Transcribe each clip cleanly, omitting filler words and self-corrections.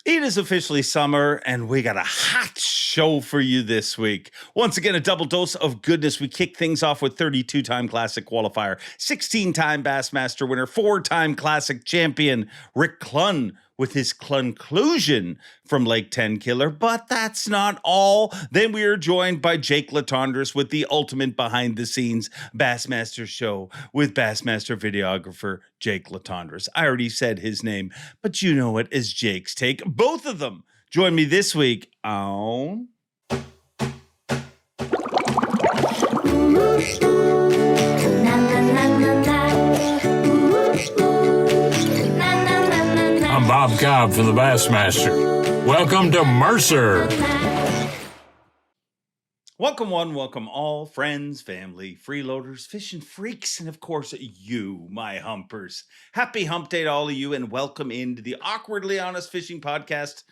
It is officially summer, and we got a hot show for you this week. Once again, a double dose of goodness. We kick things off with 32-time Classic qualifier, 16-time Bassmaster winner, 4-time Classic champion, Rick Clunn, with his Clunn-Clusion from Lake Tenkiller. But that's not all. Then we are joined by Jake Latendresse with the ultimate behind-the-scenes Bassmaster show with Bassmaster videographer Jake Latendresse. I already said his name, but you know it as Jake's Take. Both of them join me this week on... I'm Bob Cobb from the Bassmaster. Welcome to Mercer. Welcome one, welcome all, friends, family, freeloaders, fishing freaks, and of course you, my humpers. Happy hump day to all of you, and welcome into the Awkwardly Honest Fishing Podcast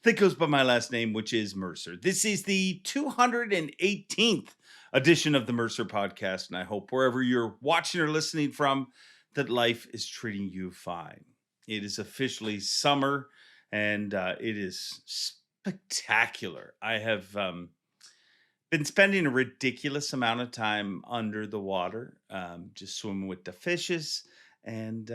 that goes by my last name, which is Mercer. This is the 218th edition of the Mercer Podcast, and I hope wherever you're watching or listening from, that life is treating you fine. It is officially summer, and it is spectacular. I have been spending a ridiculous amount of time under the water, just swimming with the fishes, and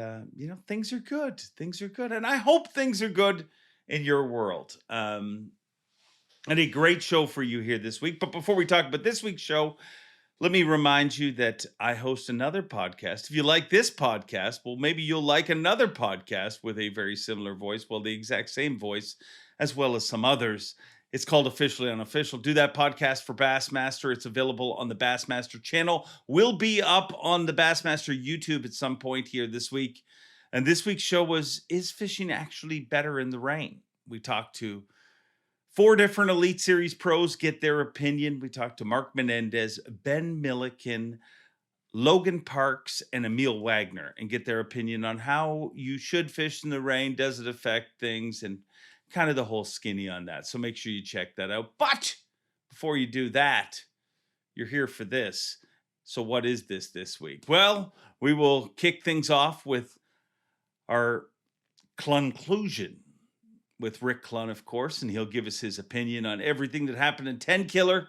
things are good. Things are good, and I hope things are good in your world. And a great show for you here this week. But before we talk about this week's show, let me remind you that I host another podcast. If you like this podcast, well, maybe you'll like another podcast with a very similar voice, well, the exact same voice, as well as some others. It's called Officially Unofficial. Do that podcast for Bassmaster. It's available on the Bassmaster channel. Will be up on the Bassmaster YouTube at some point here this week. And this week's show was, is fishing actually better in the rain? We talked to 4 different Elite Series pros, get their opinion. We talked to Mark Menendez, Ben Milliken, Logan Parks, and Emil Wagner, and get their opinion on how you should fish in the rain. Does it affect things? And kind of the whole skinny on that. So make sure you check that out. But before you do that, you're here for this. So what is this week? Well, we will kick things off with our Clunn-Clusion with Rick Clunn, of course, and he'll give us his opinion on everything that happened in Tenkiller.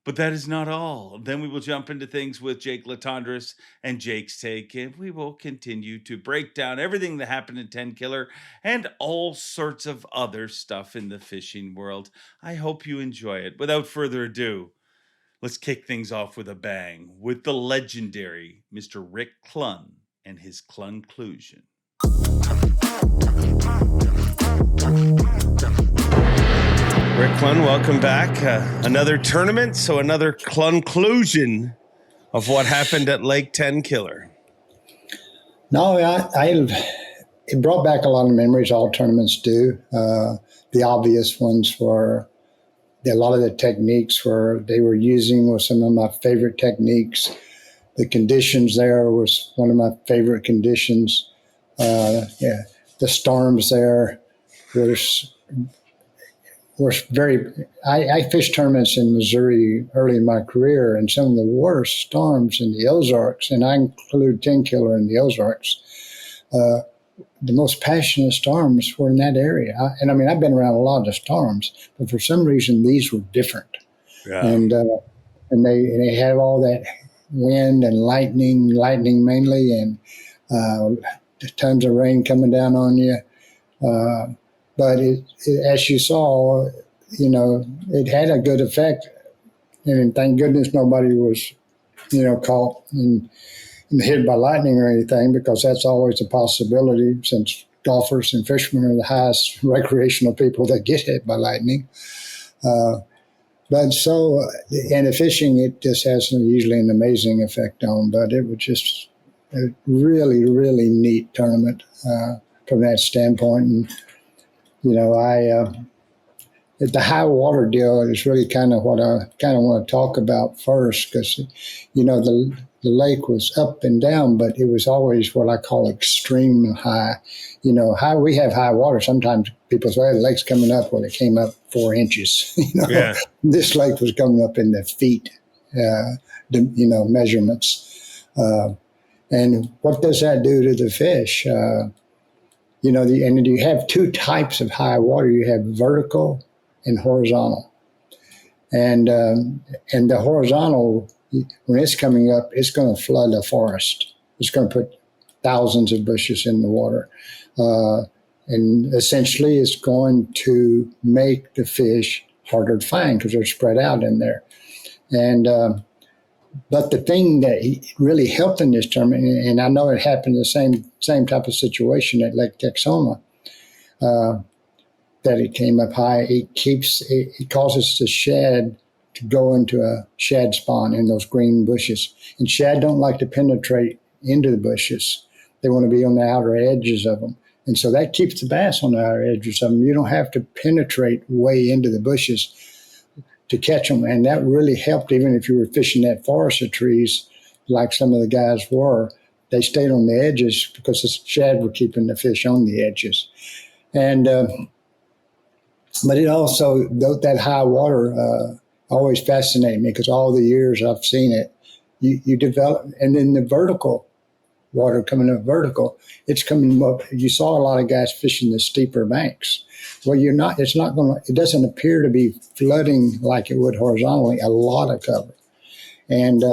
But that is not all. Then we will jump into things with Jake Latendresse and Jake's Take, and we will continue to break down everything that happened in Tenkiller and all sorts of other stuff in the fishing world. I hope you enjoy it. Without further ado, let's kick things off with a bang with the legendary Mr. Rick Clunn and his Clunn-Clusion. Rick Clunn, welcome back. Another tournament, so another Clunn-Clusion of what happened at Lake Tenkiller. No, it brought back a lot of memories. All tournaments do. The obvious ones were a lot of the techniques they were using were some of my favorite techniques. The conditions there was one of my favorite conditions. The storms there were very. I fished tournaments in Missouri early in my career, and some of the worst storms in the Ozarks, and I include Tenkiller in the Ozarks. The most passionate storms were in that area, I've been around a lot of storms, but for some reason these were different. Yeah. And they have all that wind and lightning mainly, and tons of rain coming down on you. But it, as you saw, it had a good effect. And thank goodness nobody was, caught and hit by lightning or anything, because that's always a possibility, since golfers and fishermen are the highest recreational people that get hit by lightning. But in the fishing, it just has usually an amazing effect on. But it was just a really, really neat tournament from that standpoint. And the high water deal is really kind of what I kind of want to talk about first, because, the lake was up and down, but it was always what I call extreme high. We have high water. Sometimes people say, the lake's coming up. Well, it came up 4 inches. Yeah. This lake was coming up in the feet, measurements. And what does that do to the fish? and you have two types of high water. You have vertical and horizontal. And the horizontal, when it's coming up, it's going to flood a forest. It's going to put thousands of bushes in the water. And essentially, it's going to make the fish harder to find because they're spread out in there. And but the thing that really helped in this tournament, and I know it happened the same type of situation at Lake Texoma, that it came up high. It causes the shad to go into a shad spawn in those green bushes. And shad don't like to penetrate into the bushes. They want to be on the outer edges of them. And so that keeps the bass on the outer edges of them. You don't have to penetrate way into the bushes to catch them. And that really helped, even if you were fishing that forest of trees, like some of the guys were. They stayed on the edges because the shad were keeping the fish on the edges. And but it also, that high water always fascinated me because all the years I've seen it, you develop, and then the vertical water coming up vertical, it's coming up. You saw a lot of guys fishing the steeper banks. Well, it doesn't appear to be flooding like it would horizontally, a lot of cover. And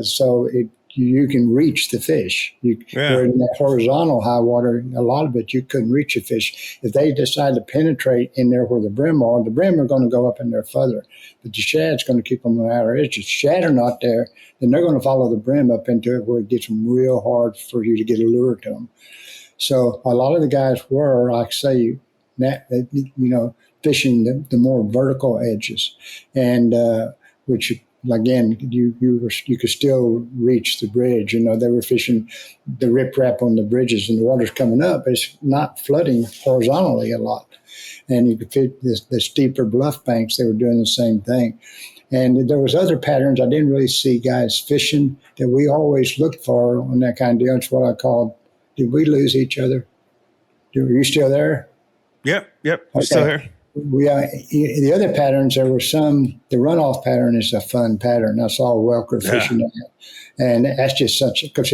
so you can reach the fish. Where in that horizontal high water, a lot of it, you couldn't reach a fish. If they decide to penetrate in there where the brim are going to go up in there further. But the shad's going to keep them on the outer edges. Shad are not there, then they're going to follow the brim up into it where it gets them real hard for you to get a lure to them. So a lot of the guys were, like say, fishing the more vertical edges, and which again you could still reach the bridge. They were fishing the riprap on the bridges, and the water's coming up. It's not flooding horizontally a lot, and you could fit the steeper bluff banks. They were doing the same thing. And there was other patterns I didn't really see guys fishing that we always looked for on that kind of deal. It's what I called, did we lose each other? Are you still there? Yep. Okay. Still here. The other patterns, there were some, the runoff pattern is a fun pattern. I saw Welker fishing that. And that's just because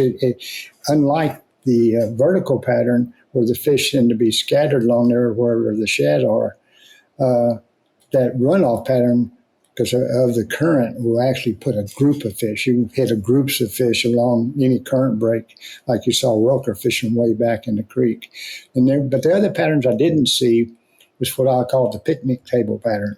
unlike the vertical pattern where the fish tend to be scattered along there wherever the shad are, that runoff pattern, because of the current, will actually put a group of fish. You can hit a groups of fish along any current break, like you saw Welker fishing way back in the creek. But the other patterns I didn't see was what I call the picnic table pattern.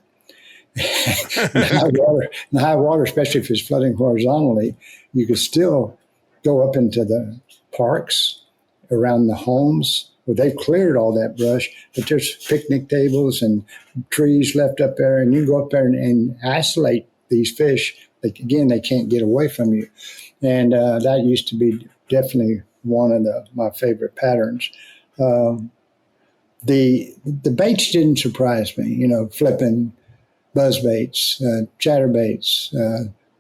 In high water, especially if it's flooding horizontally, you could still go up into the parks around the homes where they've cleared all that brush, but there's picnic tables and trees left up there, and you can go up there and isolate these fish. Again, they can't get away from you. And that used to be definitely one of my favorite patterns. The baits didn't surprise me, flipping buzz baits, chatterbaits.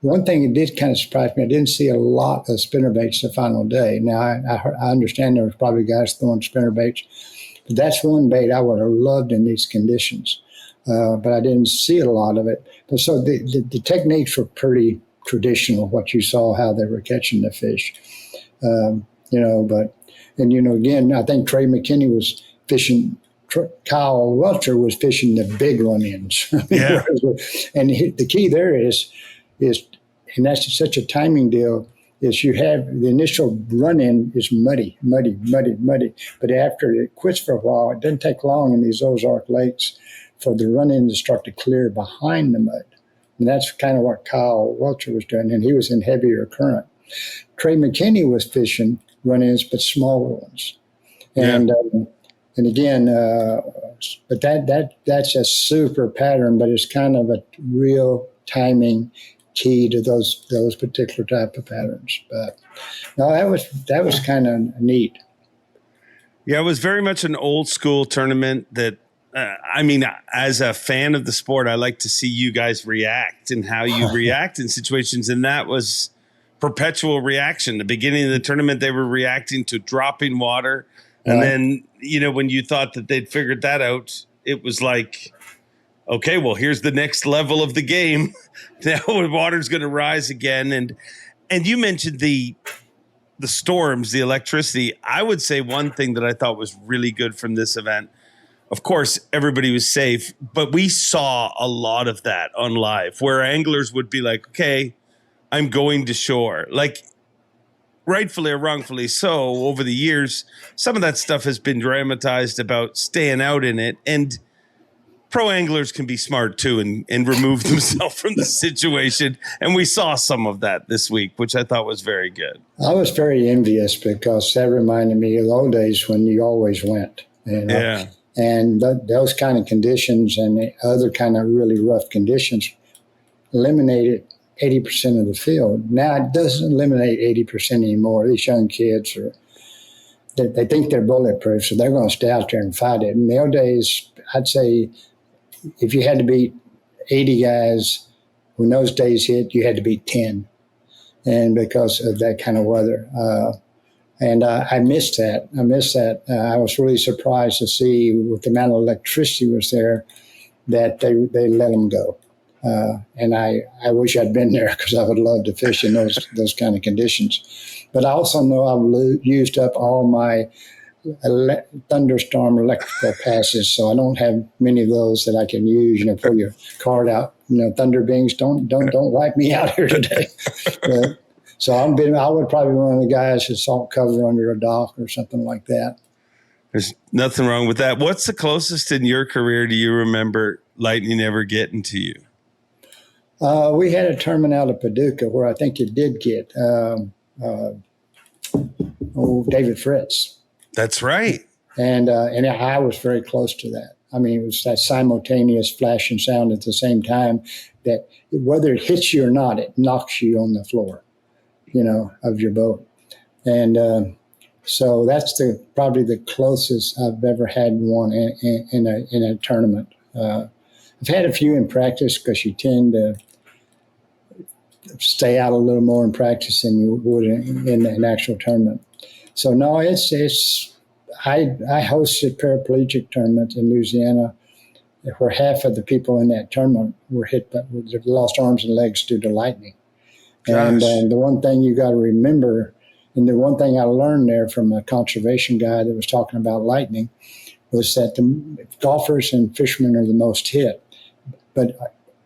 One thing that did kind of surprise me, I didn't see a lot of spinner baits the final day. Now, I understand there was probably guys throwing spinner baits, but that's one bait I would have loved in these conditions. But I didn't see a lot of it. But so the techniques were pretty traditional, what you saw, how they were catching the fish. Again, I think Trey McKinney was fishing. Kyle Welcher was fishing the big run-ins. Yeah. And the key there is, and that's such a timing deal, is you have the initial run-in is muddy. But after it quits for a while, it doesn't take long in these Ozark lakes for the run-in to start to clear behind the mud. And that's kind of what Kyle Welcher was doing, and he was in heavier current. Trey McKinney was fishing run-ins, but smaller ones. And and again, but that's a super pattern, but it's kind of a real timing key to those particular type of patterns. But no, that was kind of neat. Yeah, it was very much an old school tournament that, as a fan of the sport, I like to see you guys react and how you react in situations. And that was perpetual reaction. The beginning of the tournament, they were reacting to dropping water. And then, when you thought that they'd figured that out, it was like, okay, well, here's the next level of the game. Now water's going to rise again. And you mentioned the the storms, the electricity, I would say one thing that I thought was really good from this event, of course, everybody was safe, but we saw a lot of that on live where anglers would be like, okay, I'm going to shore. Like, rightfully or wrongfully so, over the years, some of that stuff has been dramatized about staying out in it. And pro anglers can be smart too and remove themselves from the situation. And we saw some of that this week, which I thought was very good. I was very envious because that reminded me of the old days when you always went. Yeah. And those kind of conditions and the other kind of really rough conditions eliminated 80% of the field. Now it doesn't eliminate 80% anymore. These young kids they think they're bulletproof, so they're going to stay out there and fight it. In the old days, I'd say if you had to beat 80 guys, when those days hit, you had to beat 10. And because of that kind of weather. And I missed that. I was really surprised to see with the amount of electricity was there that they let them go. And I wish I'd been there because I would love to fish in those kind of conditions. But I also know I've used up all my thunderstorm electrical passes, so I don't have many of those that I can use. Pull your card out. Thunder beings, don't wipe me out here today. So I would probably be one of the guys that salt cover under a dock or something like that. There's nothing wrong with that. What's the closest in your career do you remember lightning ever getting to you? We had a tournament out of Paducah where I think it did get David Fritz. That's right. And I was very close to that. I mean, it was that simultaneous flash and sound at the same time that whether it hits you or not, it knocks you on the floor, of your boat. And so that's probably the closest I've ever had one in a tournament. I've had a few in practice because you tend to stay out a little more in practice than you would in an actual tournament. So no, I hosted paraplegic tournaments in Louisiana where half of the people in that tournament were hit, but lost arms and legs due to lightning. Gosh. And the one thing you got to remember, and the one thing I learned there from a conservation guy that was talking about lightning, was that the golfers and fishermen are the most hit. But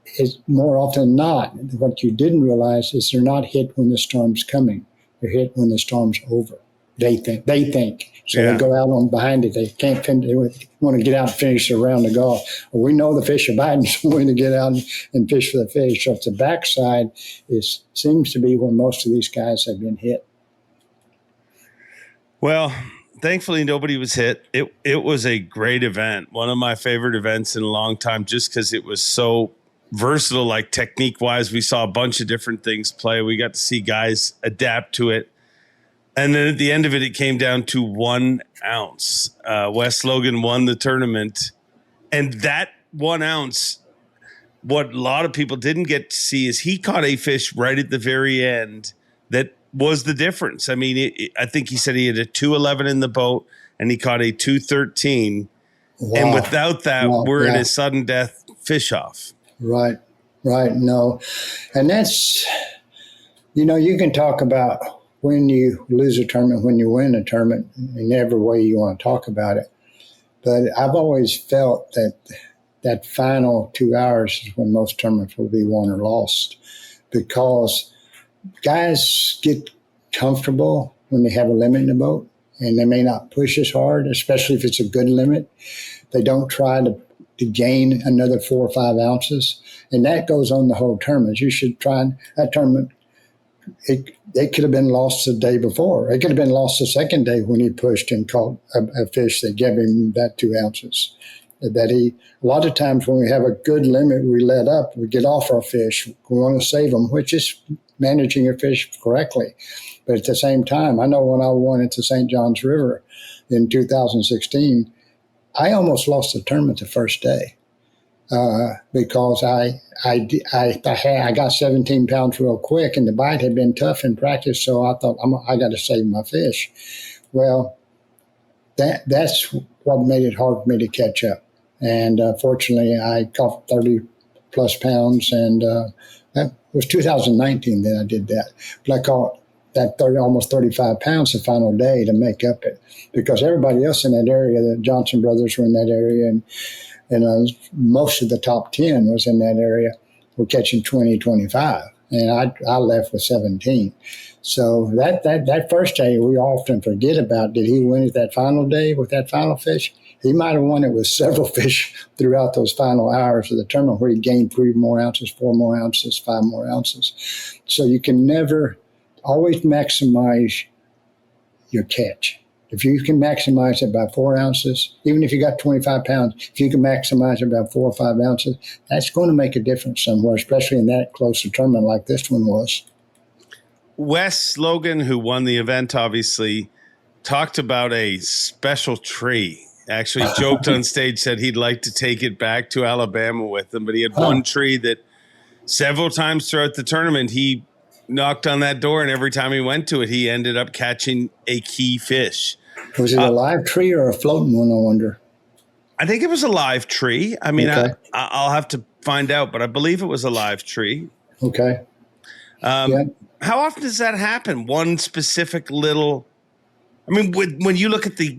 it's more often than not, what you didn't realize is they're not hit when the storm's coming. They're hit when the storm's over. They think. So They go out on behind it. They can't finish. They want to get out and finish their round of golf. Well, we know the fish are biting, so we want to get out and fish for the fish. So it's the backside seems to be where most of these guys have been hit. Well, thankfully nobody was hit. It was a great event. One of my favorite events in a long time, just because it was so versatile, like technique wise. We saw a bunch of different things play. We got to see guys adapt to it. And then at the end of it, it came down to 1 ounce. Wes Logan won the tournament. And that 1 ounce, what a lot of people didn't get to see is he caught a fish right at the very end that was the difference. I mean, I think he said he had a 211 in the boat and he caught a 213. Wow. And without that, we're in a sudden death fish off. Right. No. And that's, you can talk about when you lose a tournament, when you win a tournament, in every way you want to talk about it. But I've always felt that final 2 hours is when most tournaments will be won or lost, because guys get comfortable when they have a limit in the boat, and they may not push as hard, especially if it's a good limit. They don't try to gain another 4 or 5 ounces, and that goes on the whole tournament. You should try that tournament. It could have been lost the day before. It could have been lost the second day when he pushed and caught a fish that gave him that 2 ounces. A lot of times when we have a good limit, we let up, we get off our fish. We want to save them, which is managing your fish correctly. But at the same time, I know when I won at the St. Johns River in 2016, I almost lost the tournament the first day. Because I got 17 pounds real quick, and the bite had been tough in practice, so I thought I got to save my fish. Well, that's what made it hard for me to catch up. And fortunately, I caught 30 plus pounds, and that was 2019 that I did that. But I caught that 30, almost 35 pounds the final day to make up it, because everybody else in that area, the Johnson brothers were in that area, and most of the top 10 was in that area, were catching 20, 25. And I left with 17. So that first day, we often forget about, did he win it that final day with that final fish? He might have won it with several fish throughout those final hours of the tournament, where he gained 3 more ounces, 4 more ounces, 5 more ounces. So you can never, always maximize your catch. If you can maximize it by 4 ounces, even if you got 25 pounds, if you can maximize it by 4 or 5 ounces, that's going to make a difference somewhere, especially in that close a tournament like this one was. Wes Logan, who won the event, obviously talked about a special tree. Actually joked on stage, said he'd like to take it back to Alabama with him, but he had one tree that several times throughout the tournament, he knocked on that door, and every time he went to it, he ended up catching a key fish. Was it a live tree or a floating one, I wonder? I think it was a live tree. I mean, Okay. I'll have to find out, but I believe it was a live tree. Okay. Yeah. How often does that happen? One specific little, I mean, when you look at the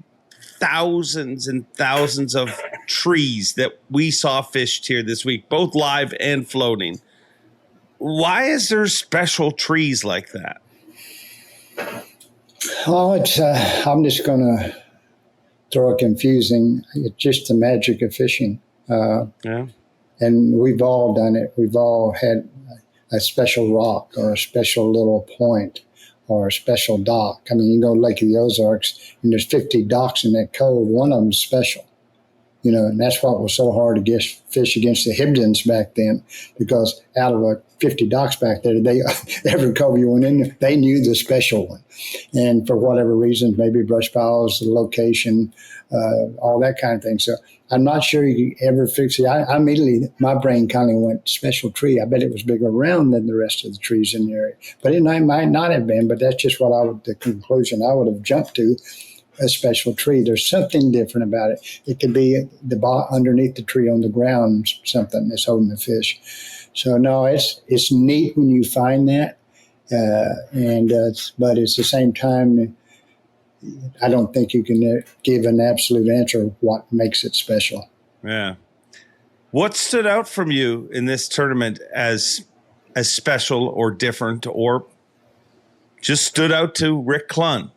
thousands and thousands of trees that we saw fished here this week, both live and floating, why is there special trees like that? Oh, it's. I'm just going to throw a confusing. It's just the magic of fishing. Yeah. And we've all done it. We've all had a special rock or a special little point or a special dock. I mean, you go to Lake of the Ozarks, and there's 50 docks in that cove. One of them's special. You know, and that's what was so hard to fish against the Hibdons back then, because out of 50 docks back there, every cove you went in, they knew the special one. And for whatever reason, maybe brush piles, the location, all that kind of thing. So I'm not sure you could ever fix it. I immediately, my brain kind of went, special tree. I bet it was bigger around than the rest of the trees in the area. But it might not have been, but that's just the conclusion I would have jumped to. A special tree. There's something different about it. It could be underneath the tree on the ground, something that's holding the fish. So no, it's neat when you find that, but at the same time, I don't think you can give an absolute answer of what makes it special. Yeah. What stood out from you in this tournament as special or different, or just stood out to Rick Clunn?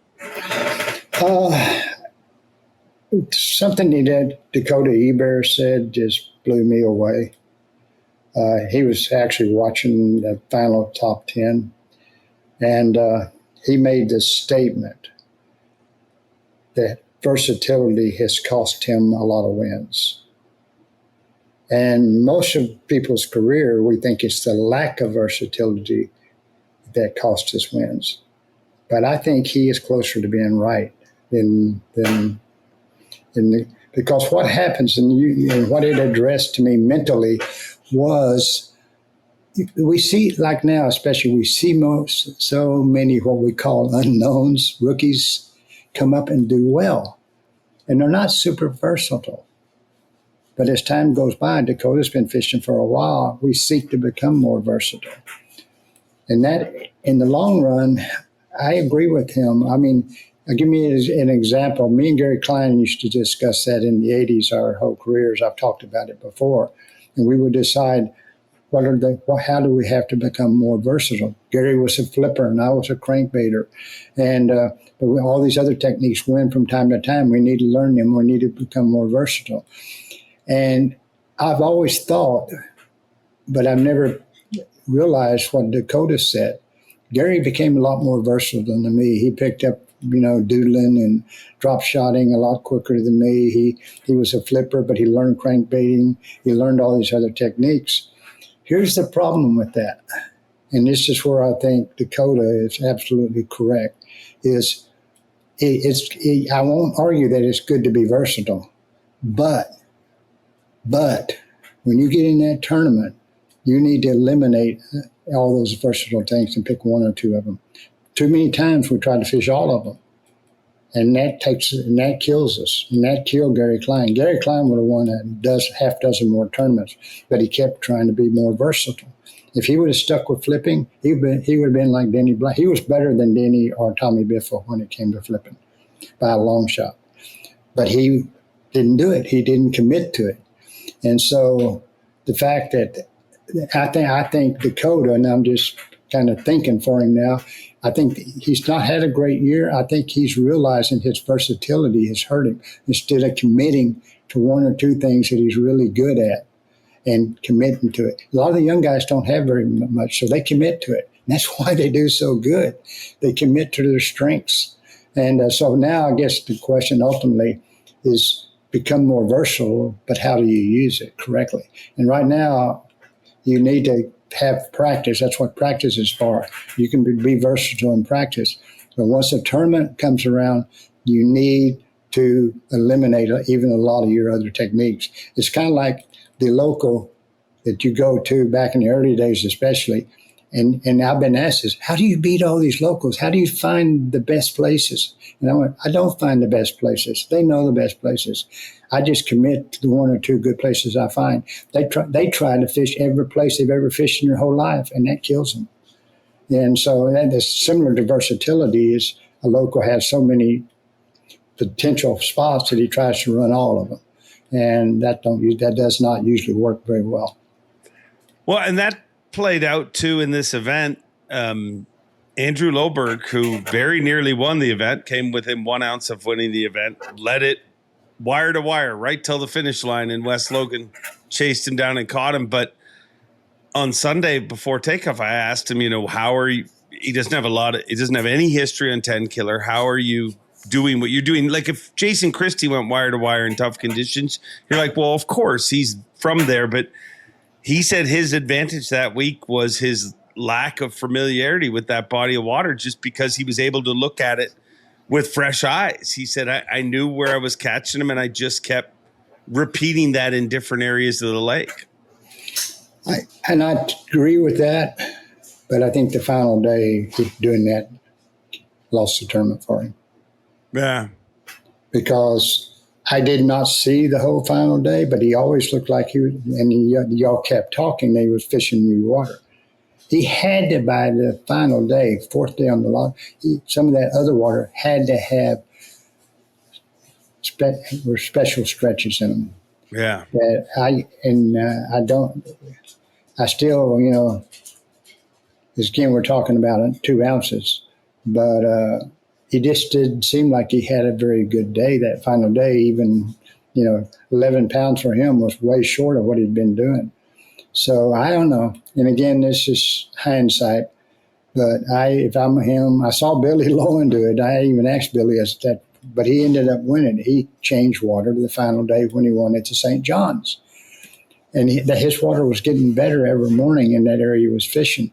Something that Dakota Eber said just blew me away. He was actually watching the final top 10, and he made this statement that versatility has cost him a lot of wins. And most of people's career, we think it's the lack of versatility that cost us wins. But I think he is closer to being right because what happens and what it addressed to me mentally was, we see, like now especially, we see so many what we call unknowns, rookies, come up and do well. And they're not super versatile. But as time goes by, Dakota's been fishing for a while, we seek to become more versatile. And that, in the long run, I agree with him. I mean, I'll give me an example. Me and Gary Klein used to discuss that in the 80s, our whole careers. I've talked about it before. And we would decide, how do we have to become more versatile? Gary was a flipper and I was a crankbaiter. And all these other techniques win from time to time. We need to learn them. We need to become more versatile. And I've always thought, but I've never realized what Dakota said. Gary became a lot more versatile than me. He picked up, doodling and drop shotting a lot quicker than me. He was a flipper, but he learned crankbaiting. He learned all these other techniques. Here's the problem with that, and this is where I think Dakota is absolutely correct, is I won't argue that it's good to be versatile, but when you get in that tournament, you need to eliminate all those versatile things and pick one or two of them. Too many times we tried to fish all of them. And that kills us. And that killed Gary Klein. Gary Klein would have won half dozen more tournaments, but he kept trying to be more versatile. If he would have stuck with flipping, he would have been like Denny Black. He was better than Denny or Tommy Biffle when it came to flipping by a long shot. But he didn't do it. He didn't commit to it. And so the fact that I think Dakota, and I'm just kind of thinking for him now, I think he's not had a great year. I think he's realizing his versatility has hurt him instead of committing to one or two things that he's really good at and committing to it. A lot of the young guys don't have very much, so they commit to it. And that's why they do so good. They commit to their strengths. And so now I guess the question ultimately is become more versatile, but how do you use it correctly? And right now, you need to have practice. That's what practice is for. You can be versatile in practice. But once a tournament comes around, you need to eliminate even a lot of your other techniques. It's kind of like the local that you go to back in the early days especially. And I've been asked this, how do you beat all these locals? How do you find the best places? And I went, I don't find the best places. They know the best places. I just commit to the one or two good places I find. They try to fish every place they've ever fished in their whole life, and that kills them. And so that is similar to versatility is a local has so many potential spots that he tries to run all of them. And that does not usually work very well. Well, and that played out too in this event. Andrew Loberg, who very nearly won the event, came within 1 ounce of winning the event, led it wire to wire right till the finish line, and Wes Logan chased him down and caught him. But on Sunday before takeoff, I asked him, how are you? He doesn't have any history on Tenkiller. How are you doing what you're doing? Like if Jason Christie went wire to wire in tough conditions, you're like, well, of course he's from there. But he said his advantage that week was his lack of familiarity with that body of water, just because he was able to look at it with fresh eyes. He said, I knew where I was catching him, and I just kept repeating that in different areas of the lake. I agree with that, but I think the final day doing that lost the tournament for him. Yeah. Because I did not see the whole final day, but he always looked like he was, and y'all kept talking, they was fishing new water. He had to, by the final day, fourth day on the log, some of that other water had to have special stretches in them. Yeah. That I still, again, we're talking about 2 ounces, but he just didn't seem like he had a very good day that final day. Even, 11 pounds for him was way short of what he'd been doing. So I don't know. And again, this is hindsight. But if I'm him, I saw Billy Lowen do it. I even asked Billy but he ended up winning. He changed water the final day when he won it to St. John's. And his water was getting better every morning in that area he was fishing.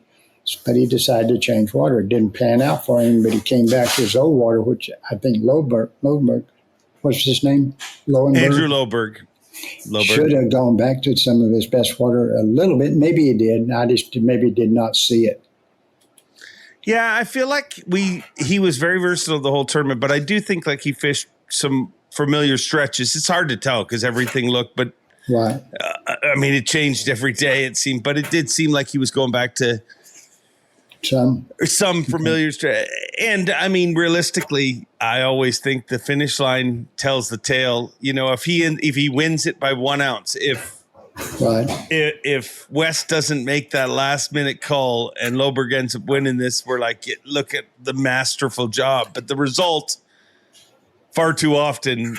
But he decided to change water. It didn't pan out for him, but he came back to his old water, which I think Loberg, what's his name? Andrew Loberg. Should have gone back to some of his best water a little bit. Maybe he did. I just maybe did not see it. Yeah, I feel like he was very versatile the whole tournament, but I do think like he fished some familiar stretches. It's hard to tell because everything looked, but right. It changed every day, it seemed, but it did seem like he was going back to some familiar stretch. And realistically, I always think the finish line tells the tale. If he wins it by 1 ounce, if West doesn't make that last minute call and Loberg ends up winning this, we're like, look at the masterful job. But the result far too often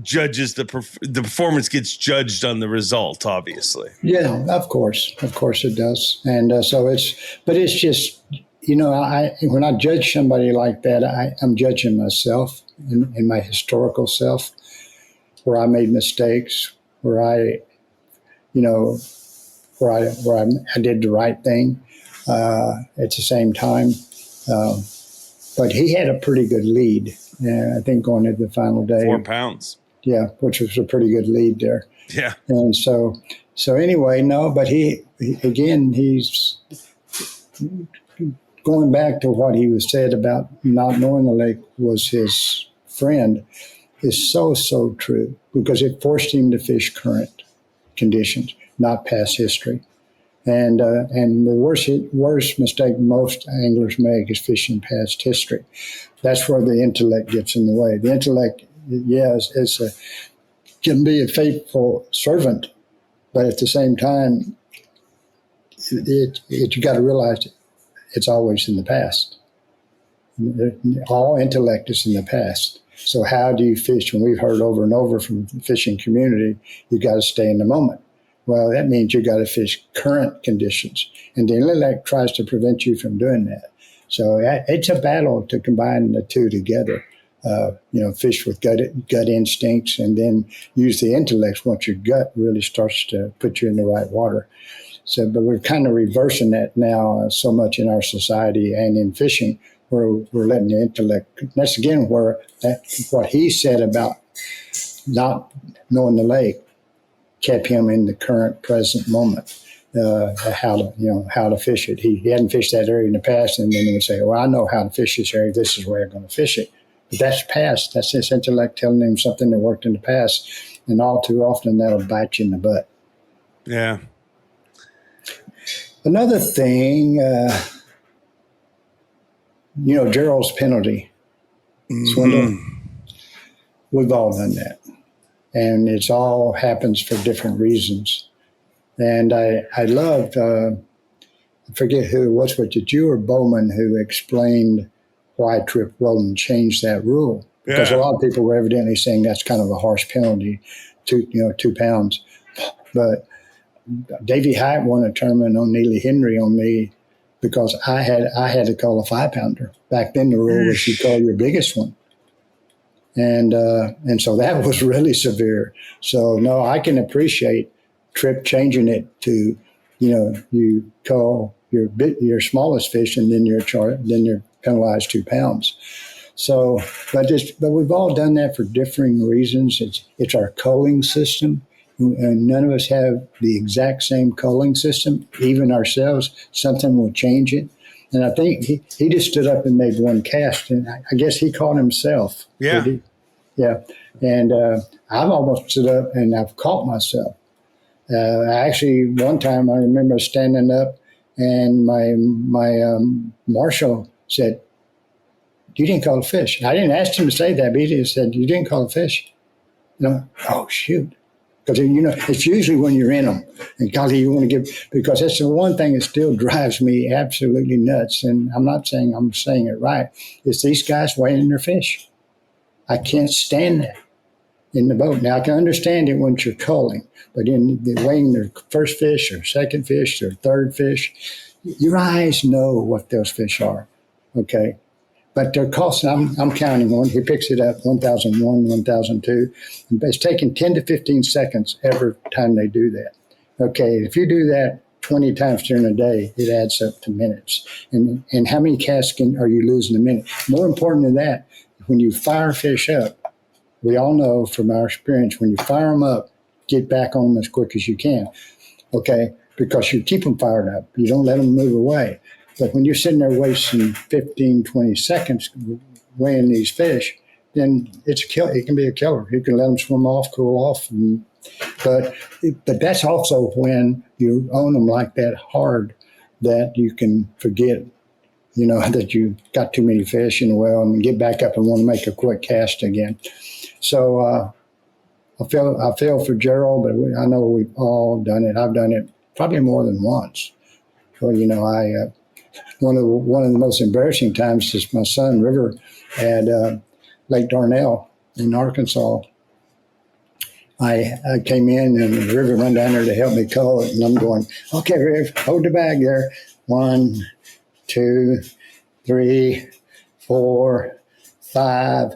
judges the performance gets judged on the result, obviously. Yeah, of course it does. And it's just, when I judge somebody like that, I'm judging myself and my historical self, where I made mistakes, where I did the right thing at the same time. But he had a pretty good lead, I think, going into the final day. 4 pounds. Yeah, which was a pretty good lead there. Yeah. And so anyway, no, but he's going back to what he was said about not knowing the lake was his friend is so, so true because it forced him to fish current conditions, not past history. And the worst mistake most anglers make is fishing past history. That's where the intellect gets in the way. The intellect, can be a faithful servant, but at the same time, you got to realize it's always in the past. All intellect is in the past. So how do you fish? And we've heard over and over from the fishing community, you got to stay in the moment. Well, that means you got to fish current conditions. And the intellect tries to prevent you from doing that. So it's a battle to combine the two together. Fish with gut instincts and then use the intellect once your gut really starts to put you in the right water. So, but we're kind of reversing that now so much in our society and in fishing, where we're letting the intellect. That's again where what he said about not knowing the lake kept him in the current present moment. How to fish it. He hadn't fished that area in the past, and then he would say, "Well, I know how to fish this area. This is where I'm going to fish it." But that's past. That's his intellect telling him something that worked in the past, and all too often that'll bite you in the butt. Yeah. Another thing, Gerald's penalty swindle. We've all done that, and it's all happens for different reasons. And I loved, I forget who it was, but did you or Bowman who explained why Trip Rowland changed that rule? Because a lot of people were evidently saying that's kind of a harsh penalty, 2 pounds. But Davey Hyatt won a tournament on Neely Henry on me because I had to call a 5-pounder. Back then the rule was you call your biggest one. And so that was really severe. So no, I can appreciate Trip changing it to, you call your smallest fish and then you're penalized 2 pounds. So, but we've all done that for differing reasons. It's our culling system, and none of us have the exact same culling system. Even ourselves, something will change it. And I think he just stood up and made one cast, and I guess he caught himself. Yeah. Yeah. And I've almost stood up and I've caught myself. Actually, one time I remember standing up and my marshal said, "You didn't call a fish." I didn't ask him to say that, but he just said, "You didn't call a fish." Oh, shoot. Because, it's usually when you're in them. And golly, you want to because that's the one thing that still drives me absolutely nuts. And I'm not saying I'm saying it right. It's these guys weighing their fish. I can't stand that in the boat. Now, I can understand it when you're culling, but in the weighing their first fish or second fish or third fish, your eyes know what those fish are, okay? But they're costing, I'm counting one. He picks it up, 1,001, 1,002. It's taking 10 to 15 seconds every time they do that. Okay, if you do that 20 times during a day, it adds up to minutes. And how many casts are you losing a minute? More important than that, when you fire fish up, we all know from our experience, when you fire them up, get back on them as quick as you can, okay? Because you keep them fired up. You don't let them move away. But when you're sitting there wasting 15, 20 seconds weighing these fish, then it's a killer. It can be a killer. You can let them swim off, cool off. But that's also when you own them like that hard that you can forget, that you got too many fish in the well and get back up and want to make a quick cast again. So I feel for Gerald, but I know we've all done it. I've done it probably more than once. So, one of the most embarrassing times is my son River at Lake Darnell in Arkansas. I came in and River run down there to help me cull it, and I'm going, "Okay, Riv, hold the bag there. 1, 2, 3, 4, 5.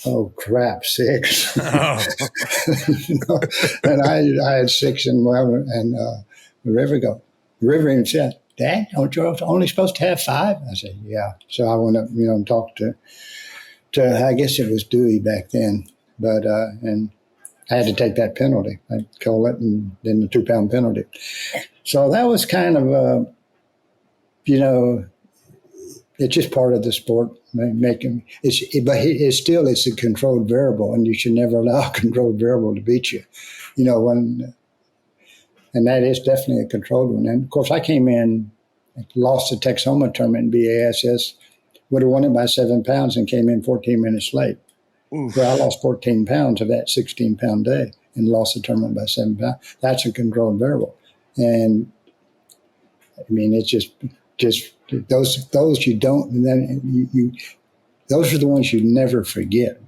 Oh crap, 6." Oh. And I had 6 and River even said, "Dad, aren't you only supposed to have 5?" I said, "Yeah." So I went up, and talked to I guess it was Dewey back then, but and I had to take that penalty. I'd call it, and then the 2 pound penalty. So that was kind of it's just part of the sport. Making it's a controlled variable, and you should never allow a controlled variable to beat you. And that is definitely a controlled one. And of course, I came in, lost the Texoma tournament in B.A.S.S. Would have won it by 7 pounds and came in 14 minutes late. Oof. Well, I lost 14 pounds of that 16-pound day and lost the tournament by 7 pounds. That's a controlled variable. And I mean, it's just those you don't, and then you those are the ones you never forget.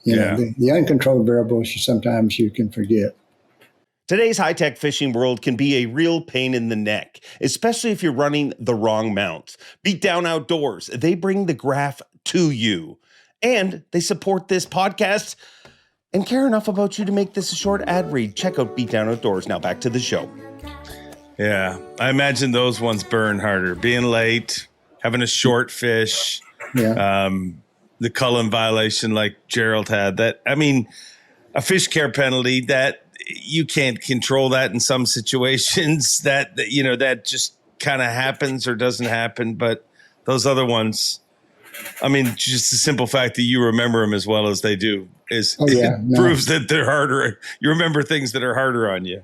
The uncontrolled variables sometimes you can forget. Today's high-tech fishing world can be a real pain in the neck, especially if you're running the wrong mounts. Beat Down Outdoors, they bring the graph to you. And they support this podcast and care enough about you to make this a short ad read. Check out Beat Down Outdoors. Now back to the show. Yeah, I imagine those ones burn harder. Being late, having a short fish, the Clunn violation like Gerald had. A fish care penalty that you can't control that in some situations. That just kind of happens or doesn't happen. But those other ones, just the simple fact that you remember them as well as they do proves that they're harder. You remember things that are harder on you.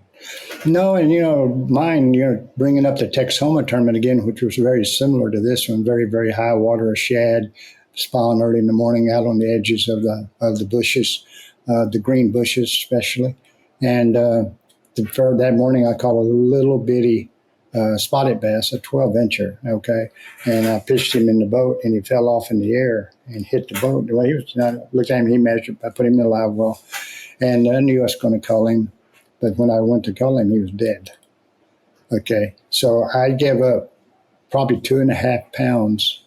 No, and mine, bringing up the Texoma tournament again, which was very similar to this one, very, very high water, shad, spawn early in the morning out on the edges of the bushes, the green bushes especially. And that morning I caught a little bitty spotted bass, a 12-incher, okay? And I pitched him in the boat, and he fell off in the air and hit the boat. Well, I looked at him, he measured, I put him in the live well, and I knew I was going to call him. But when I went to call him, he was dead. Okay, so I gave up probably 2.5 pounds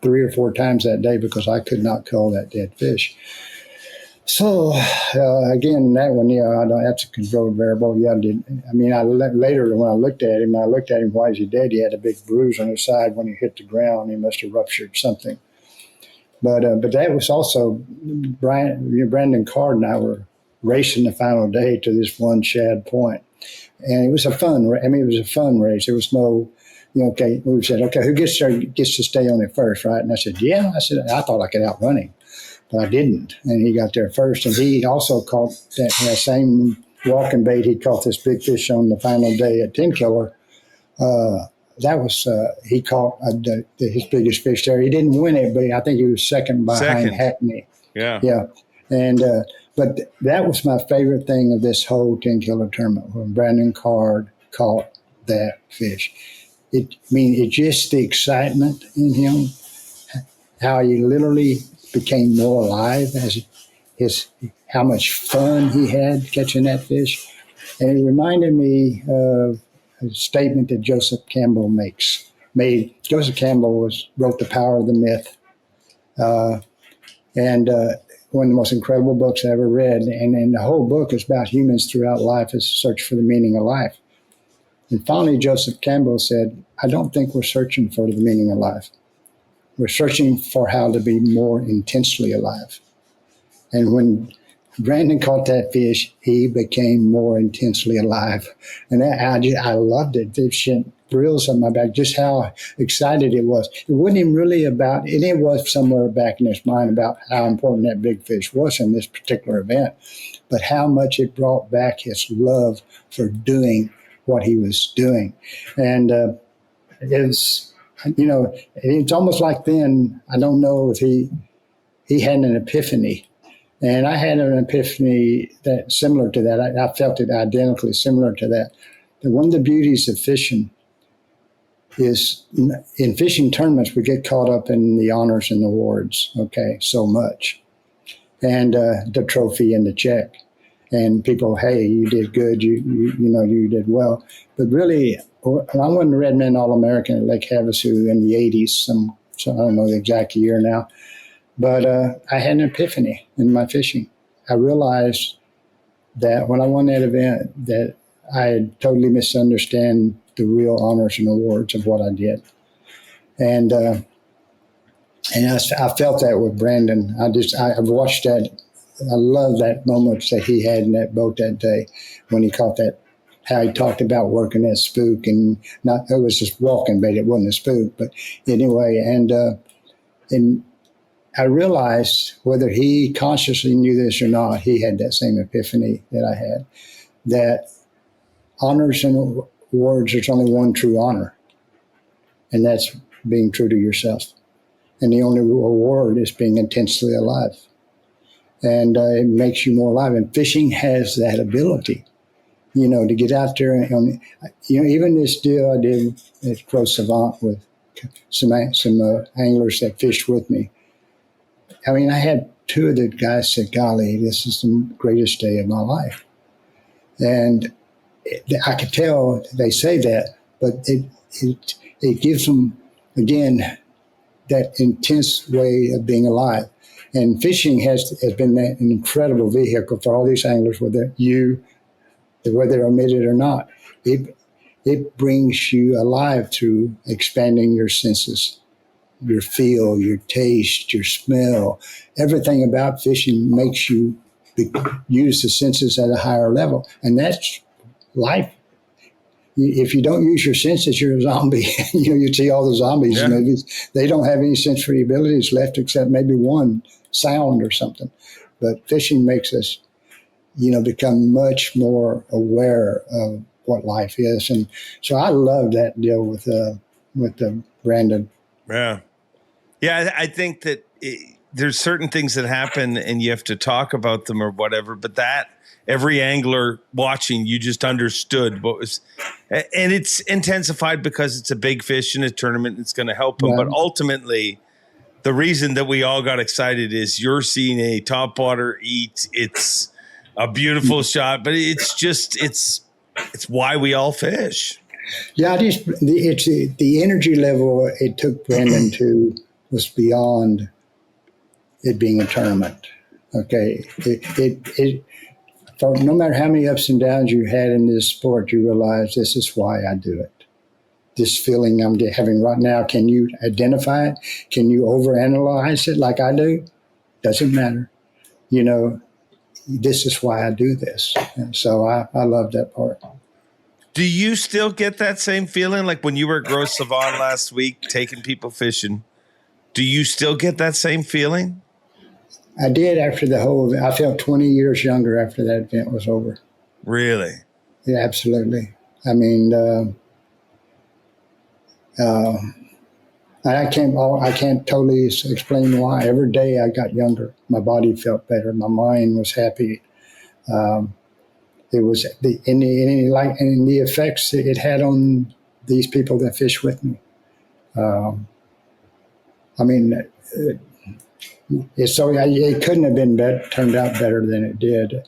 3 or 4 times that day because I could not call that dead fish. So again, that one, that's a controlled variable. Later when I looked at him, why is he dead? He had a big bruise on his side when he hit the ground. He must have ruptured something. But that was also Brandon Card and I were racing the final day to this one shad point. And it was a fun race. There was no, we said, okay, who gets to stay on it first, right? And I said, yeah. I thought I could outrun him, but I didn't. And he got there first. And he also caught that same walking bait. He caught this big fish on the final day at Tenkiller. He caught his biggest fish there. He didn't win it, but I think he was second behind Hackney. Yeah. Yeah. And, but that was my favorite thing of this whole Tenkiller tournament when Brandon Card caught that fish. It's just the excitement in him, how he literally became more alive as how much fun he had catching that fish. And it reminded me of a statement that Joseph Campbell made. Joseph Campbell wrote The Power of the Myth. And one of the most incredible books I ever read. And the whole book is about humans throughout life as a search for the meaning of life. And finally, Joseph Campbell said, I don't think we're searching for the meaning of life. We're searching for how to be more intensely alive. And when Brandon caught that fish, he became more intensely alive. And I loved it. It sent thrills on my back, just how excited it was. It wasn't even really about, and it was somewhere back in his mind about how important that big fish was in this particular event, but how much it brought back his love for doing what he was doing. And it's almost like then, I don't know if he had an epiphany. And I had an epiphany that similar to that. I felt it identically similar to that. And one of the beauties of fishing is in fishing tournaments, we get caught up in the honors and awards, okay, so much. And the trophy and the check. And people, hey, you did good, you did well. But really, I won the Redman All-American at Lake Havasu in the 80s, so I don't know the exact year now. But I had an epiphany in my fishing. I realized that when I won that event, that I had totally misunderstood the real honors and awards of what I did. And I felt that with Brandon. I've watched that. I love that moment that he had in that boat that day when he caught that, how he talked about working that spook and it was just walking bait. It wasn't a spook, but anyway. And And I realized, whether he consciously knew this or not, he had that same epiphany that I had, that honors and awards, there's only one true honor, and that's being true to yourself. And the only reward is being intensely alive. And it makes you more alive. And fishing has that ability, to get out there. And, even this deal I did at Pro Savant with some anglers that fished with me. I mean, I had two of the guys said, golly, this is the greatest day of my life. And I could tell they say that, but it gives them, again, that intense way of being alive. And fishing has been an incredible vehicle for all these anglers, whether they're admitted or not. It brings you alive through expanding your senses, your feel, your taste, your smell. Everything about fishing makes you use the senses at a higher level. And that's life. If you don't use your senses, you're a zombie. You see all the zombies in movies. They don't have any sensory abilities left except maybe one sound or something. But fishing makes us, become much more aware of what life is. And so I love that deal with Brandon. Yeah. Yeah, I think that there's certain things that happen and you have to talk about them or whatever, but that every angler watching, you just understood what was, and it's intensified because it's a big fish in a tournament. It's going to help them. But ultimately, the reason that we all got excited is you're seeing a topwater eat. It's a beautiful shot, but it's why we all fish. Yeah, it's the energy level it took Brandon to was beyond it being a tournament. Okay, for no matter how many ups and downs you had in this sport, you realize this is why I do it. This feeling I'm having right now, can you identify it? Can you overanalyze it like I do? Doesn't matter. This is why I do this. And so I love that part. Do you still get that same feeling like when you were at Gros Savant last week taking people fishing? Do you still get that same feeling? I did after the whole event. I felt 20 years younger after that event was over. Really? Yeah, absolutely. I mean, I can't totally explain why. Every day I got younger. My body felt better. My mind was happy. It was the effects it had on these people that fish with me. It couldn't have been turned out better than it did.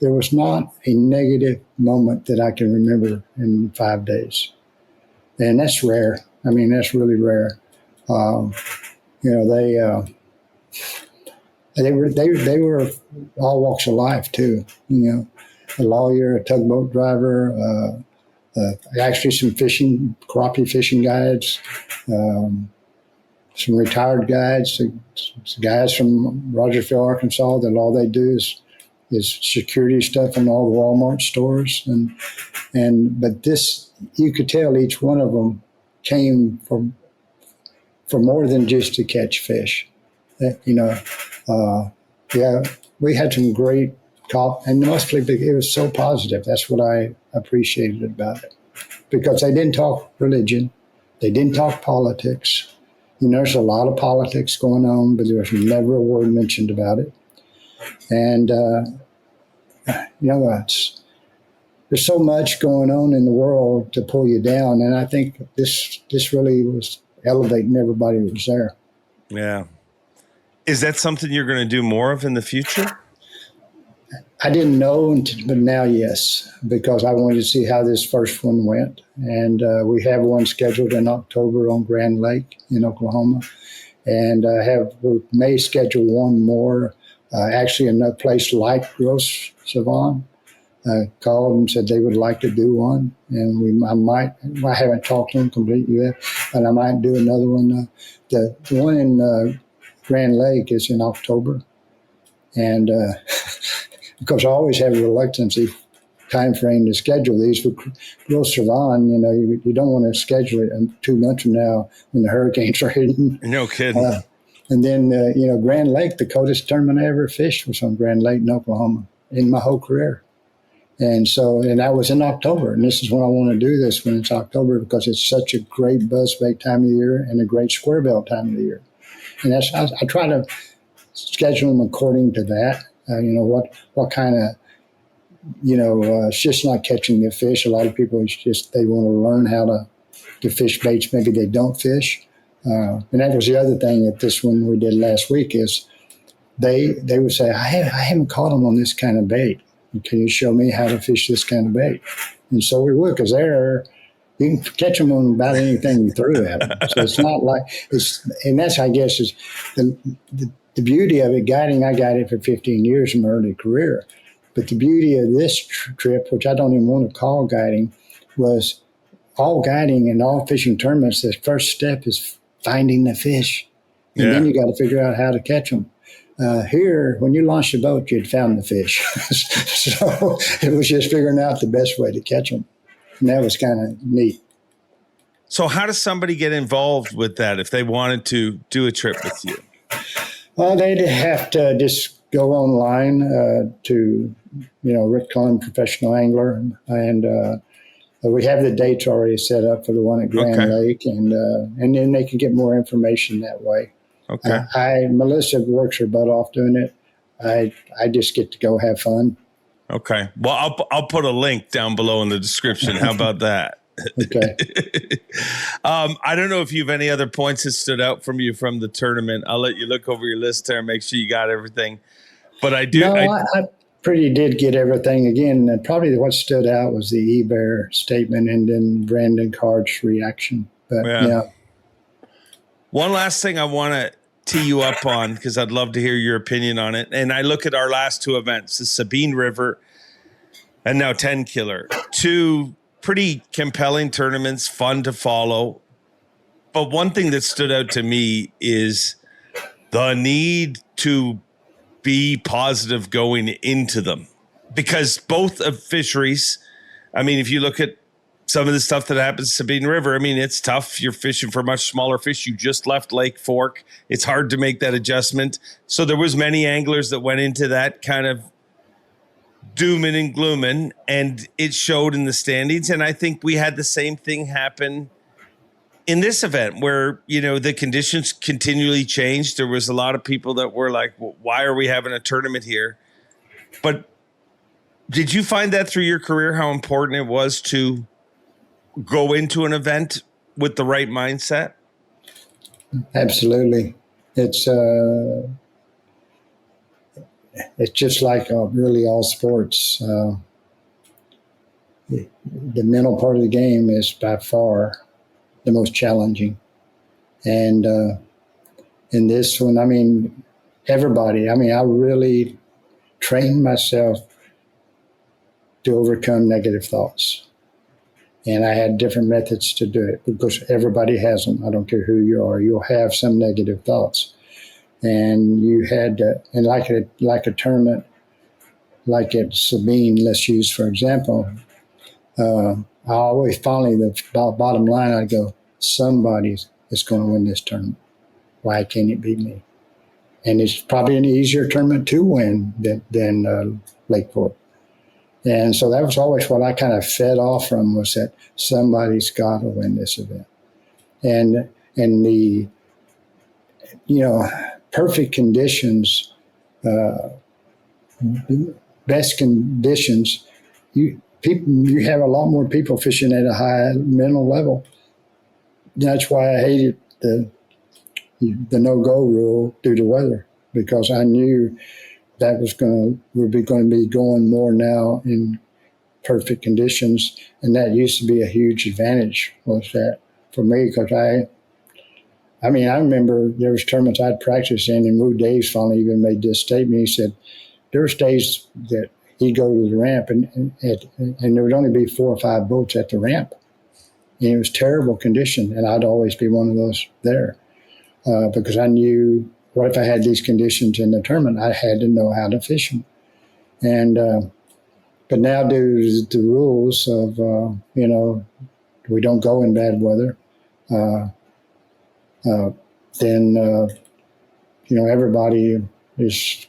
There was not a negative moment that I can remember in 5 days, and that's rare. I mean, that's really rare. They were all walks of life too. A lawyer, a tugboat driver, actually some crappie fishing guides. Some retired guides, some guys from Rogersville, Arkansas, that all they do is security stuff in all the Walmart stores, but this, you could tell each one of them came for more than just to catch fish. We had some great talk, and mostly it was so positive. That's what I appreciated about it, because they didn't talk religion, they didn't talk politics. There's a lot of politics going on, but there was never a word mentioned about it. And, there's so much going on in the world to pull you down. And I think this really was elevating everybody that was there. Yeah. Is that something you're going to do more of in the future? I didn't know, but now, yes, because I wanted to see how this first one went. And we have one scheduled in October on Grand Lake in Oklahoma. And we may schedule one more, actually another place like Gros Savant called and said they would like to do one. And I haven't talked to them completely yet, but I might do another one. The one in Grand Lake is in October. And because I always have a reluctancy time frame to schedule these. With Gros Savon, you don't want to schedule it 2 months from now when the hurricanes are hitting. No kidding. And then, Grand Lake, the coldest tournament I ever fished was on Grand Lake in Oklahoma in my whole career. And that was in October. And this is when I want to do this, when it's October, because it's such a great buzzbait time of the year and a great square belt time of the year. And I try to schedule them according to that. What kind of, it's just not catching the fish. A lot of people, they want to learn how to fish baits maybe they don't fish. And that was the other thing that this one we did last week is they would say, I haven't caught them on this kind of bait. Can you show me how to fish this kind of bait? And so we would, because you can catch them on about anything you threw at them. So it's not like and that's, I guess, is the beauty of it. Guiding, I guided for 15 years in my early career. But the beauty of this trip, which I don't even want to call guiding, was all guiding and all fishing tournaments. The first step is finding the fish. And then you got to figure out how to catch them. Here, when you launched the boat, you'd found the fish. So it was just figuring out the best way to catch them. And that was kind of neat. So how does somebody get involved with that if they wanted to do a trip with you? Well, they'd have to just go online to, Rick Clunn, professional angler. And we have the dates already set up for the one at Grand Lake. And then they can get more information that way. Okay. Melissa works her butt off doing it. I just get to go have fun. Okay. Well, I'll put a link down below in the description. How about that? Okay. I don't know if you have any other points that stood out from you from the tournament. I'll let you look over your list there and make sure you got everything. But I do. No, I pretty did get everything. Again, probably what stood out was the eBear statement and then Brandon Card's reaction. But yeah. One last thing I want to tee you up on, because I'd love to hear your opinion on it. And I look at our last two events, the Sabine River and now Tenkiller, two pretty compelling tournaments, fun to follow. But one thing that stood out to me is the need to be positive going into them, because both of fisheries, I mean, if you look at some of the stuff that happens in Sabine River, I mean, it's tough. You're fishing for much smaller fish. You just left Lake Fork. It's hard to make that adjustment. So there was many anglers that went into that kind of dooming and glooming, and it showed in the standings. And I think we had the same thing happen in this event where, the conditions continually changed. There was a lot of people that were like, well, why are we having a tournament here? But did you find that through your career, how important it was to go into an event with the right mindset? Absolutely. It's just like really all sports. The mental part of the game is by far the most challenging. And in this one, I mean, everybody, I really trained myself to overcome negative thoughts. And I had different methods to do it because everybody has them. I don't care who you are. You'll have some negative thoughts. And you had to, and like a tournament, like at Sabine, let's use for example, I always finally, the bottom line, I go, somebody is going to win this tournament. Why can't it be me? And it's probably an easier tournament to win than Lake Fork. And so that was always what I kind of fed off from, was that somebody's got to win this event. And the, perfect conditions, best conditions, you have a lot more people fishing at a high mental level. That's why I hated the no-go rule due to weather, because I knew that we're going to be going more now in perfect conditions, and that used to be a huge advantage, was that for me, because I remember there was tournaments I'd practiced in, and Lou Daves finally even made this statement. He said there was days that he'd go to the ramp and there would only be 4 or 5 boats at the ramp, and it was terrible condition, and I'd always be one of those there because I knew, what if I had these conditions in the tournament? I had to know how to fish them. And But now, due to the rules of, we don't go in bad weather, then, everybody is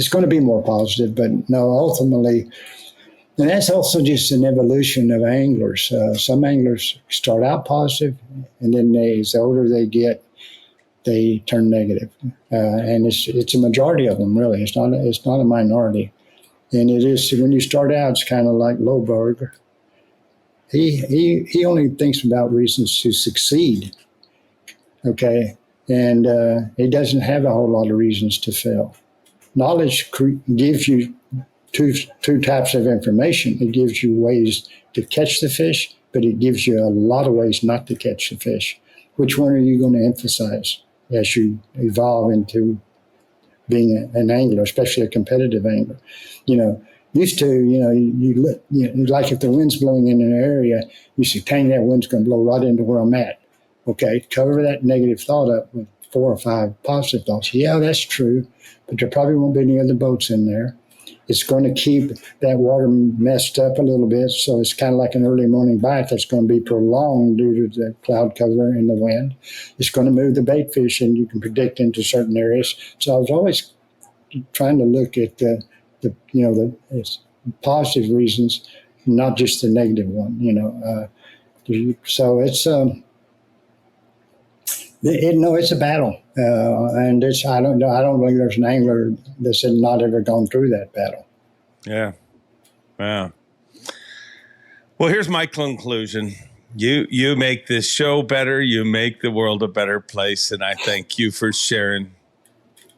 going to be more positive. But no, ultimately, and that's also just an evolution of anglers. Some anglers start out positive, and then as the older they get, they turn negative. And it's a majority of them, really. It's not a minority. And it is, when you start out, it's kind of like Loberg. He only thinks about reasons to succeed, okay? And he doesn't have a whole lot of reasons to fail. Knowledge gives you two types of information. It gives you ways to catch the fish, but it gives you a lot of ways not to catch the fish. Which one are you going to emphasize as you evolve into being an angler, especially a competitive angler? Used to, like if the wind's blowing in an area, you say, dang, that wind's going to blow right into where I'm at. Okay, cover that negative thought up with 4 or 5 positive thoughts. Yeah, that's true, but there probably won't be any other boats in there. It's going to keep that water messed up a little bit, so it's kind of like an early morning bite that's going to be prolonged due to the cloud cover and the wind. It's going to move the bait fish, and you can predict into certain areas. So I was always trying to look at the positive reasons, not just the negative one. So it's it's a battle, and I don't believe there's an angler that's not ever gone through that battle. Yeah. Wow. Well, here's my conclusion. You make this show better. You make the world a better place, and I thank you for sharing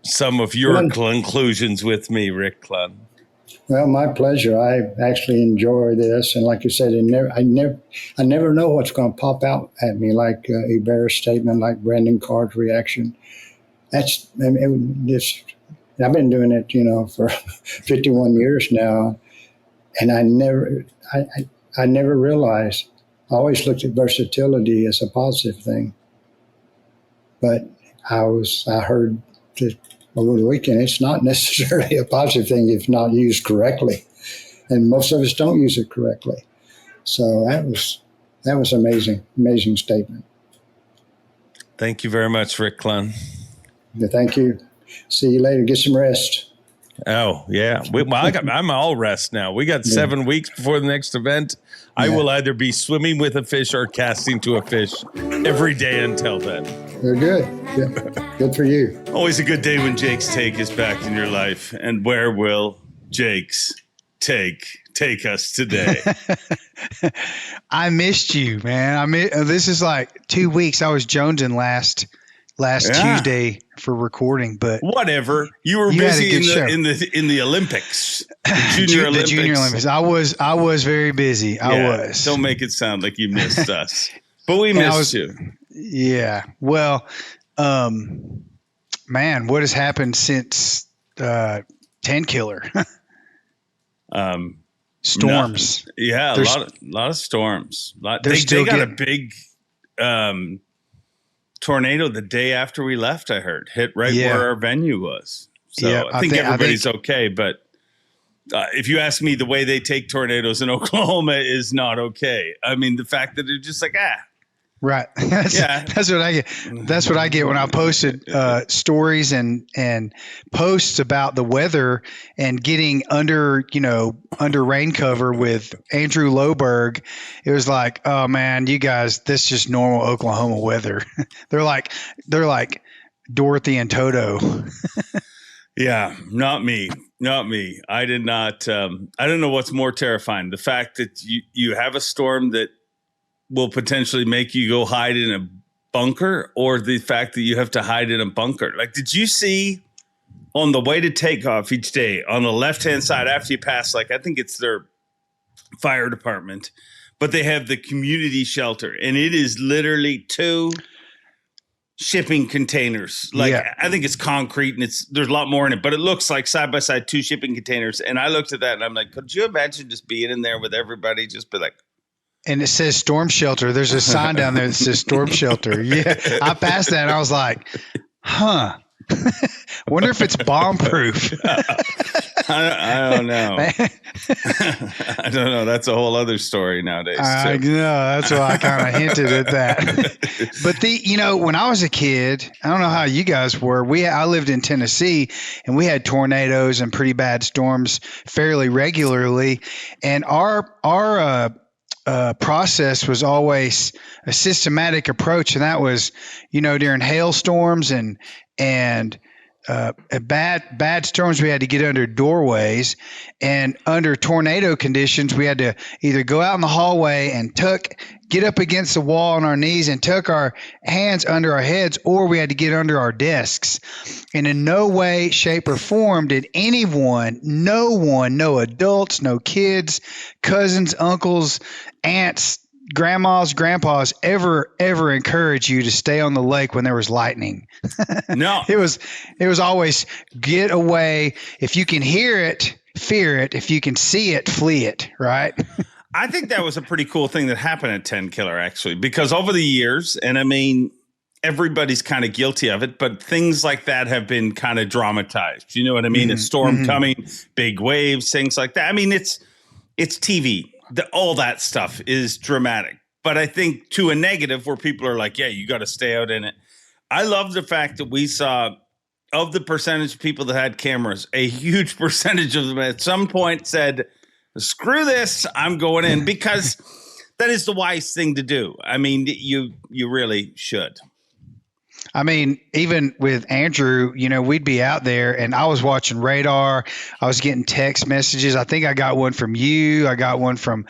some of your conclusions with me, Rick Clunn. Well, my pleasure. I actually enjoy this, and like you said, I never know what's going to pop out at me, like a B.A.S.S statement, like Brandon Card's reaction. I've been doing it, for 51 years now, and I never realized. I always looked at versatility as a positive thing, but I heard that over the weekend, it's not necessarily a positive thing if not used correctly. And most of us don't use it correctly. So that was amazing statement. Thank you very much, Rick Clunn. Thank you. See you later. Get some rest. Oh, yeah. I'm all rest now. We got 7 weeks before the next event. I will either be swimming with a fish or casting to a fish every day until then. They're good. Yeah. Good for you. Always a good day when Jake's take is back in your life. And where will Jake's take us today? I missed you, man. This is like 2 weeks. I was jonesing last Tuesday for recording, but whatever. You were busy in the Olympics, the Junior Olympics. I was very busy. I was. Don't make it sound like you missed us, but we missed you. Yeah. Well, man, what has happened since Tenkiller? Storms. A lot of storms. They got a big tornado the day after we left. I heard hit where our venue was. So I think everybody's okay. But if you ask me, the way they take tornadoes in Oklahoma is not okay. I mean, the fact that they're just like Right. That's what I get. That's what I get when I posted stories and posts about the weather and getting under rain cover with Andrew Loberg. It was like, oh man, you guys, this is just normal Oklahoma weather. They're like Dorothy and Toto. Yeah, not me. I did not. I don't know what's more terrifying: the fact that you have a storm that will potentially make you go hide in a bunker, or the fact that you have to hide in a bunker. Like, did you see on the way to takeoff each day on the left-hand side after you pass, like, I think it's their fire department, but they have the community shelter, and it is literally 2 shipping containers. Like, I think it's concrete and there's a lot more in it, but it looks like side by side 2 shipping containers. And I looked at that and I'm like, could you imagine just being in there with everybody, just be like, and it says storm shelter. There's a sign down there that says storm shelter. Yeah. I passed that and I was like, huh. Wonder if it's bomb proof. I don't know. I don't know. That's a whole other story nowadays. I know. That's why I kind of hinted at that. But when I was a kid, I don't know how you guys were. I lived in Tennessee, and we had tornadoes and pretty bad storms fairly regularly. And our process was always a systematic approach, and that was, during hailstorms and bad storms, we had to get under doorways, and under tornado conditions, we had to either go out in the hallway and get up against the wall on our knees and tuck our hands under our heads, or we had to get under our desks. And in no way, shape, or form did no adults, no kids, cousins, uncles, aunts, grandmas, grandpas ever encourage you to stay on the lake when there was lightning. No. It was always get away. If you can hear it, fear it. If you can see it, flee it, right? I think that was a pretty cool thing that happened at Tenkiller, actually, because over the years, and I mean, everybody's kind of guilty of it, but things like that have been kind of dramatized. You know what I mean? A storm coming, big waves, things like that. I mean, it's TV. All that stuff is dramatic, but I think to a negative where people are like, yeah, you got to stay out in it. I love the fact that we saw, of the percentage of people that had cameras, a huge percentage of them at some point said, screw this, I'm going in, because that is the wise thing to do. I mean, you really should. I mean, even with Andrew, we'd be out there and I was watching radar. I was getting text messages. I think I got one from you. I got one from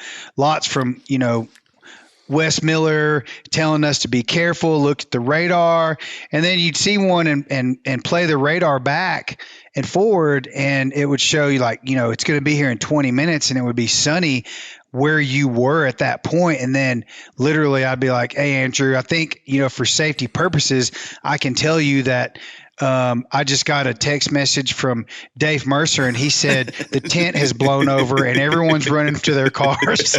Wes Miller telling us to be careful, look at the radar. And then you'd see one and play the radar back and forward, and it would show you it's going to be here in 20 minutes, and it would be sunny where you were at that point. And then literally I'd be like, hey, Andrew, I think, for safety purposes, I can tell you that I just got a text message from Dave Mercer, and he said the tent has blown over and everyone's running to their cars.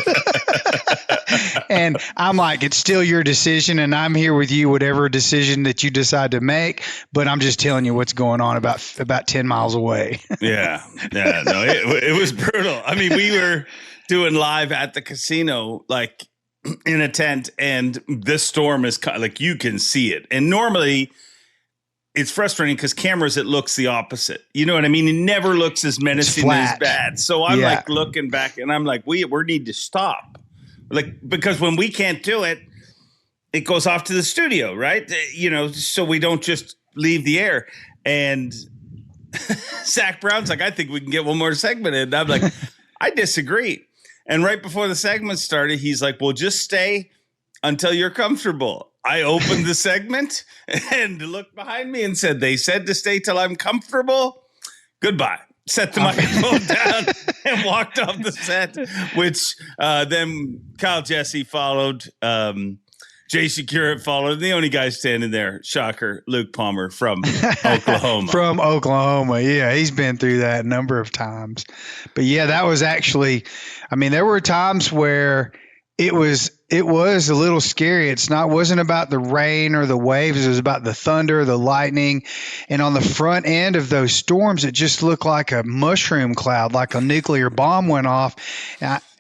And I'm like, it's still your decision, and I'm here with you, whatever decision that you decide to make. But I'm just telling you what's going on about 10 miles away. Yeah. No, it was brutal. I mean, we were doing live at the casino, like in a tent, and this storm is like, you can see it. And normally it's frustrating because cameras, it looks the opposite. You know what I mean? It never looks as menacing as bad. So I'm like looking back and I'm like, we need to stop. Like, because when we can't do it, it goes off to the studio, right? So we don't just leave the air. And Zach Brown's like, I think we can get one more segment in. And I'm like, I disagree. And right before the segment started, he's like, well, just stay until you're comfortable. I opened the segment and looked behind me and said, they said to stay till I'm comfortable. Goodbye. Set the microphone down and walked off the set, which then Kyle Jesse followed. Jason Curate followed. And the only guy standing there, shocker, Luke Palmer from Oklahoma. From Oklahoma. Yeah, he's been through that a number of times. But yeah, that was actually, I mean, there were times where it was a little scary. Wasn't about the rain or the waves. It was about the thunder, the lightning. And on the front end of those storms, it just looked like a mushroom cloud, like a nuclear bomb went off.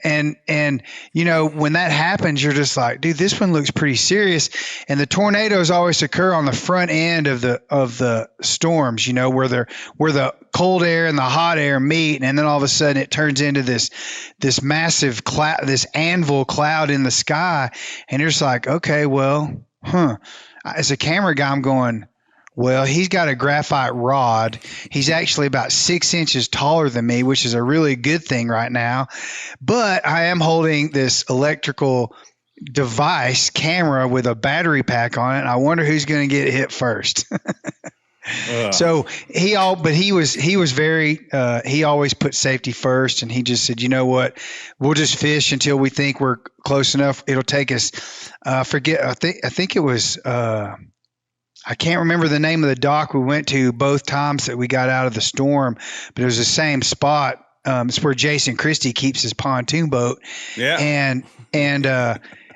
And when that happens, you're just like, dude, this one looks pretty serious. And the tornadoes always occur on the front end of the storms, where the cold air and the hot air meet. And then all of a sudden it turns into this massive cloud, this anvil cloud in the sky. And you're just like, okay, well, as a camera guy, I'm going, well, he's got a graphite rod. He's actually about 6 inches taller than me, which is a really good thing right now. But I am holding this electrical device camera with a battery pack on it. And I wonder who's going to get hit first. So he was very, he always put safety first. And he just said, you know what, we'll just fish until we think we're close enough. It'll take us, I think it was, I can't remember the name of the dock we went to both times that we got out of the storm, but it was the same spot. It's where Jason Christie keeps his pontoon boat. Yeah.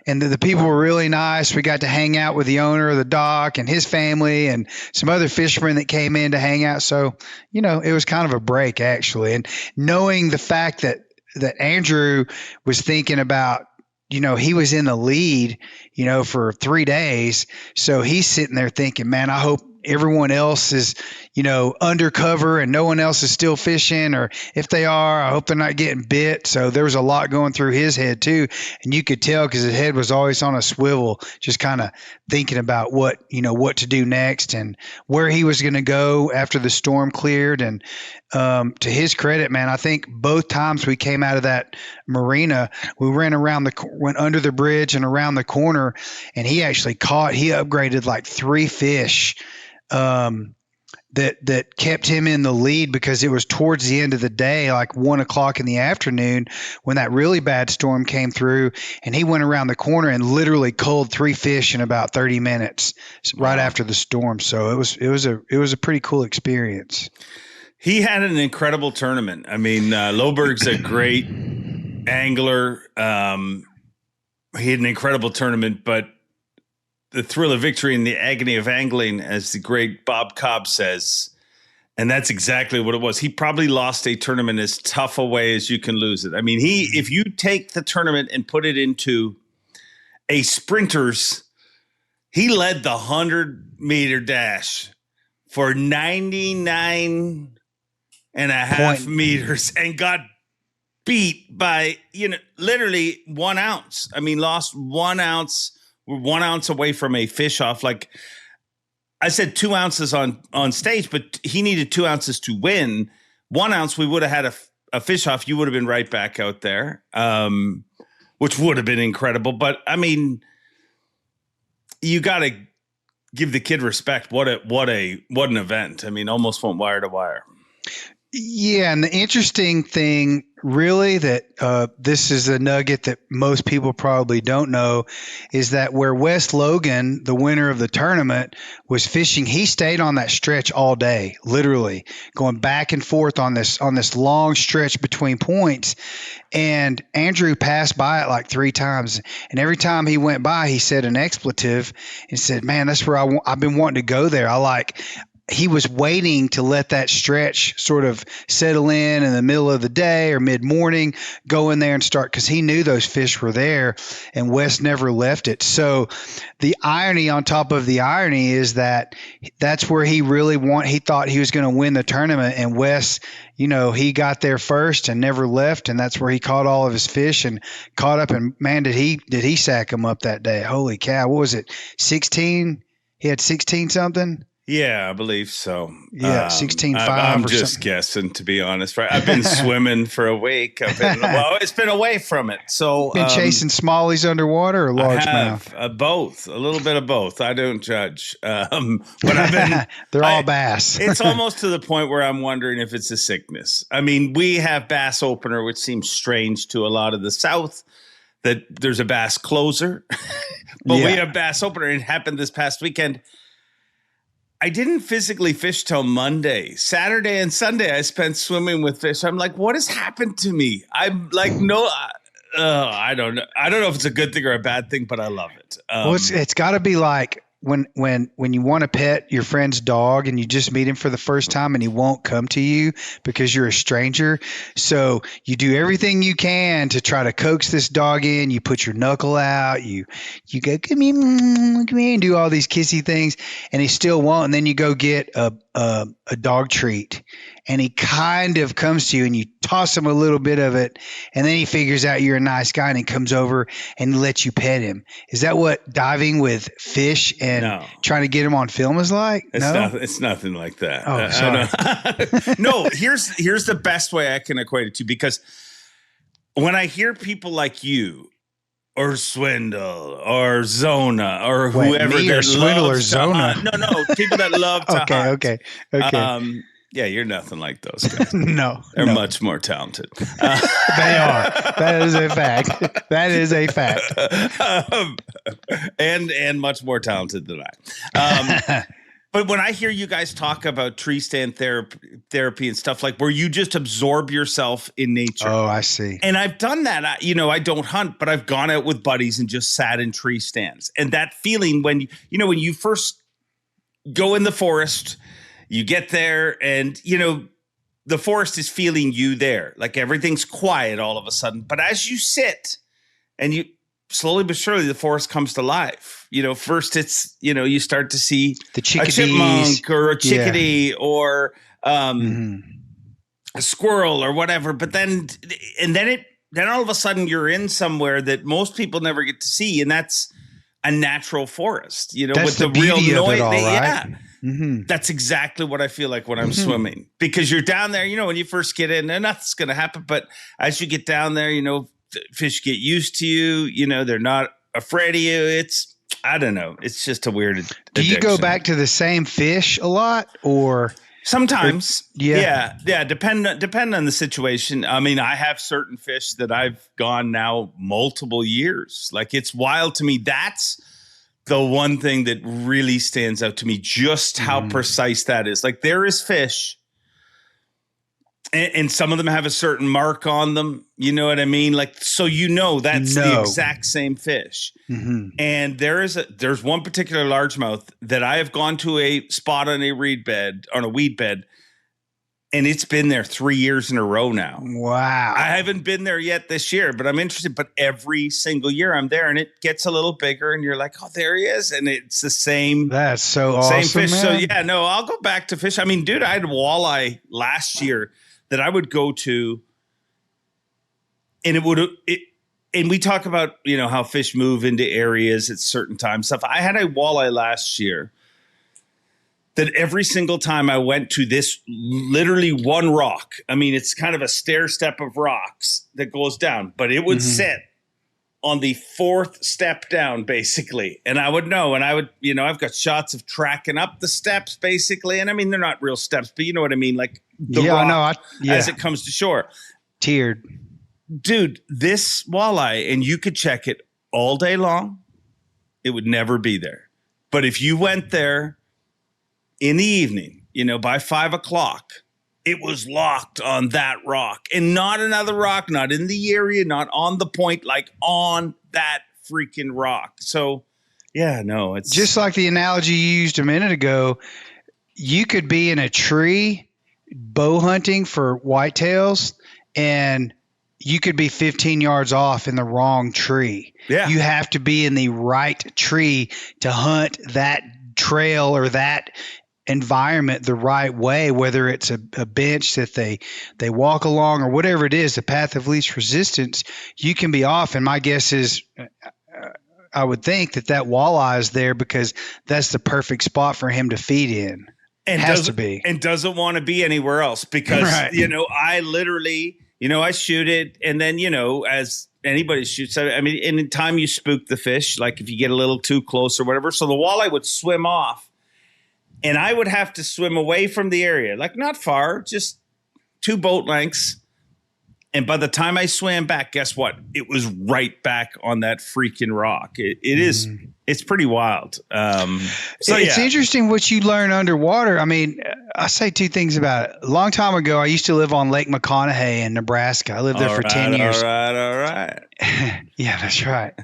and the people were really nice. We got to hang out with the owner of the dock and his family and some other fishermen that came in to hang out. So, it was kind of a break actually. And knowing the fact that Andrew was thinking about, he was in the lead, for 3 days. So he's sitting there thinking, man, I hope everyone else is, undercover and no one else is still fishing, or if they are, I hope they're not getting bit. So there was a lot going through his head too. And you could tell because his head was always on a swivel, just kind of thinking about what to do next and where he was going to go after the storm cleared. And to his credit, man, I think both times we came out of that marina, we went under the bridge and around the corner, and he actually he upgraded like 3 fish that kept him in the lead, because it was towards the end of the day, like 1:00 in the afternoon, when that really bad storm came through, and he went around the corner and literally culled 3 fish in about 30 minutes right after the storm. So it was a pretty cool experience. He had an incredible tournament. I mean, Loberg's a great angler. He had an incredible tournament, but the thrill of victory and the agony of angling, as the great Bob Cobb says, and that's exactly what it was. He probably lost a tournament as tough a way as you can lose it. I mean, if you take the tournament and put it into a sprinter's, he led the 100-meter dash for 99 and a half meters and got beat by, literally 1 ounce. I mean, lost 1 ounce. We're 1 ounce away from a fish off. Like I said, 2 ounces on stage, but he needed 2 ounces to win. 1 ounce, we would have had a fish off. You would have been right back out there, which would have been incredible. But I mean, you got to give the kid respect. What an event. I mean, almost went wire to wire. Yeah, and the interesting thing, really, that this is a nugget that most people probably don't know, is that where Wes Logan, the winner of the tournament, was fishing, he stayed on that stretch all day, literally going back and forth on this long stretch between points. And Andrew passed by it like 3 times, and every time he went by, he said an expletive and said, "Man, that's where I've been wanting to go there." He was waiting to let that stretch sort of settle in the middle of the day or mid-morning, go in there and start, because he knew those fish were there, and Wes never left it. So the irony on top of the irony is that's where he thought he was going to win the tournament, and Wes, he got there first and never left, and that's where he caught all of his fish and caught up. And man, did he sack them up that day. Holy cow. What was it? 16? He had 16 something? Yeah, I believe so. Yeah, 16.5. I'm just guessing, to be honest. Right, I've been swimming for a week. It's been away from it. So been chasing smallies underwater or largemouth? Both, a little bit of both. I don't judge, but I've been. They're all bass. It's almost to the point where I'm wondering if it's a sickness. I mean, we have bass opener, which seems strange to a lot of the South, that there's a bass closer, but we have bass opener. It happened this past weekend. I didn't physically fish till Monday. Saturday and Sunday, I spent swimming with fish. I'm like, what has happened to me? I'm like, I don't know. I don't know if it's a good thing or a bad thing, but I love it. Well, it's got to be like when you want to pet your friend's dog and you just meet him for the first time and he won't come to you because you're a stranger. So you do everything you can to try to coax this dog in. You put your knuckle out. You go, come here, and do all these kissy things, and he still won't. And then you go get a dog treat, and he kind of comes to you and you toss him a little bit of it, and then he figures out you're a nice guy and he comes over and lets you pet him. Is that what diving with fish and trying to get him on film is like? It's nothing like that. Oh, sorry. No, here's the best way I can equate it to, because when I hear people like you or Swindle or Zona or whoever or Swindle or Zona. No, people that love to hunt. Okay. Yeah, you're nothing like those guys. No. They're much more talented. They are. That is a fact. That is a fact. And much more talented than I. But when I hear you guys talk about tree stand therapy and stuff like where you just absorb yourself in nature. Oh, I see. And I've done that. I don't hunt, but I've gone out with buddies and just sat in tree stands. And that feeling when you first go in the forest, you get there and, the forest is feeling you there. Like everything's quiet all of a sudden. But as you sit and you slowly but surely, the forest comes to life. First it's, you start to see the a chipmunk or a chickadee or a squirrel or whatever. But then all of a sudden you're in somewhere that most people never get to see. And that's a natural forest, that's with the real noise. All, right? Yeah. Mm-hmm. That's exactly what I feel like when I'm swimming, because you're down there, when you first get in, and nothing's going to happen. But as you get down there, fish get used to you, they're not afraid of you. I don't know. It's just a weird addiction. Do you go back to the same fish a lot or? Sometimes. Yeah. Depend on the situation. I mean, I have certain fish that I've gone now multiple years. Like it's wild to me. That's the one thing that really stands out to me, just how precise that is. Like there is fish and some of them have a certain mark on them. You know what I mean? Like, so that's the exact same fish. Mm-hmm. And there's one particular largemouth that I have gone to a spot on a weed bed, and it's been there 3 years in a row now. Wow. I haven't been there yet this year, but I'm interested. But every single year I'm there and it gets a little bigger and you're like, oh, there he is. And it's the same. That's so awesome. Same fish. Man. So I'll go back to fish. I mean, dude, I had walleye last year that I would go to, and and we talk about, how fish move into areas at certain times stuff. I had a walleye last year that every single time I went to this literally one rock, I mean, it's kind of a stair step of rocks that goes down, but it would sit on the fourth step down basically. And I would know, and I would, I've got shots of tracking up the steps basically. And I mean, they're not real steps, but you know what I mean? Like the rock as it comes to shore. Tiered. Dude, this walleye, and you could check it all day long, it would never be there. But if you went there in the evening, by 5 o'clock, it was locked on that rock and not another rock, not in the area, not on the point, like on that freaking rock. So, it's just like the analogy you used a minute ago. You could be in a tree bow hunting for whitetails and you could be 15 yards off in the wrong tree. Yeah. You have to be in the right tree to hunt that trail or that environment the right way, whether it's a bench that they walk along or whatever it is, the path of least resistance. You can be off. And my guess is I would think that walleye is there because that's the perfect spot for him to feed in. And has to be. And doesn't want to be anywhere else because, I literally, I shoot it. And then, as anybody shoots, I mean, in time you spook the fish, like if you get a little too close or whatever. So the walleye would swim off and I would have to swim away from the area, like not far, just 2 boat lengths. And by the time I swam back, guess what? It was right back on that freaking rock. It's pretty wild. It's interesting what you learn underwater. I mean, I say 2 things about it. A long time ago, I used to live on Lake McConaughey in Nebraska. I lived there for 10 years. All right. Yeah, that's right.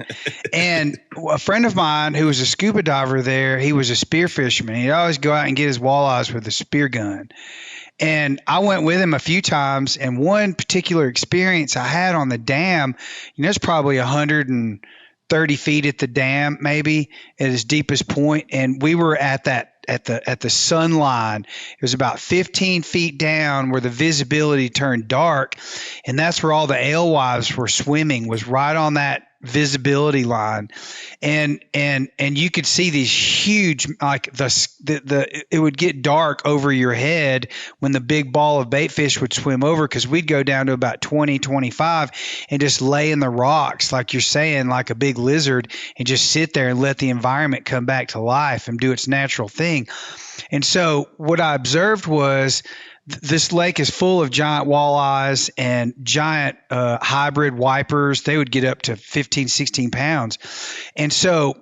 And a friend of mine who was a scuba diver there, he was a spear fisherman. He'd always go out and get his walleyes with a spear gun. And I went with him a few times, and one particular experience I had on the dam, it's probably 130 feet at the dam, maybe at its deepest point, and we were at the sun line. It was about 15 feet down where the visibility turned dark, and that's where all the alewives were swimming, was right on that visibility line. And you could see these huge, like it would get dark over your head when the big ball of bait fish would swim over, because we'd go down to about 20, 25 and just lay in the rocks, like you're saying, like a big lizard, and just sit there and let the environment come back to life and do its natural thing. And so what I observed was this lake is full of giant walleyes and giant hybrid wipers. They would get up to 15, 16 pounds. And so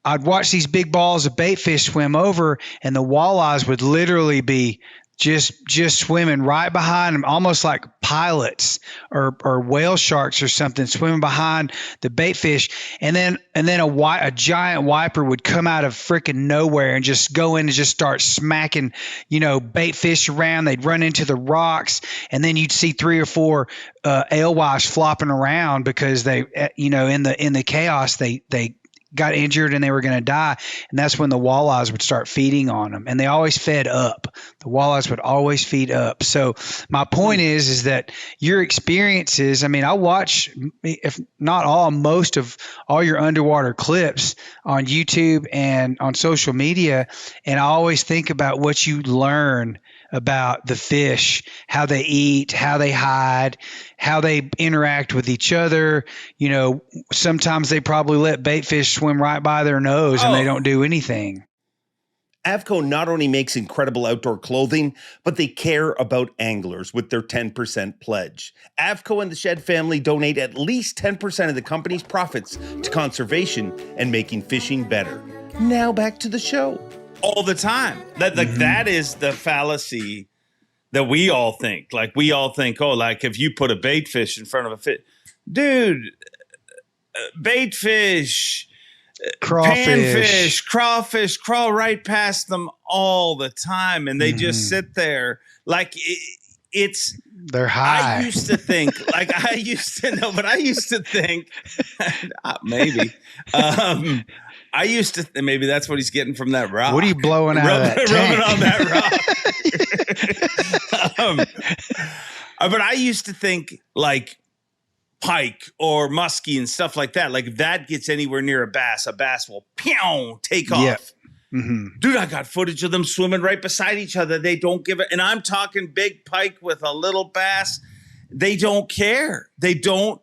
I'd watch these big balls of bait fish swim over, and the walleyes would literally be just swimming right behind them, almost like pilots or whale sharks or something, swimming behind the bait fish. And then a giant wiper would come out of freaking nowhere and just go in and just start smacking, bait fish around. They'd run into the rocks, and then you'd see 3 or 4 alewives flopping around because they, in the chaos, they got injured and they were going to die. And that's when the walleyes would start feeding on them. And they always fed up. The walleyes would always feed up. So my point is that your experiences, I watch, if not all, most of all your underwater clips on YouTube and on social media. And I always think about what you learn about the fish, how they eat, how they hide, how they interact with each other. Sometimes they probably let bait fish swim right by their nose and they don't do anything. Avco not only makes incredible outdoor clothing, but they care about anglers with their 10% pledge. Avco and the Shed family donate at least 10% of the company's profits to conservation and making fishing better. Now back to the show. All the time. That is the fallacy that we all think. Like, we all think, if you put a bait fish in front of a fish, dude, bait fish, panfish, crawfish crawl right past them all the time, and they just sit there like they're high. I used to think, maybe. I used to, maybe that's what he's getting from that rock. What are you blowing out of that tank? Rubbing on that rock. But I used to think like pike or muskie and stuff like that. Like, if that gets anywhere near a bass will take off. Yeah. Mm-hmm. Dude, I got footage of them swimming right beside each other. They don't give it. And I'm talking big pike with a little bass. They don't care. They don't.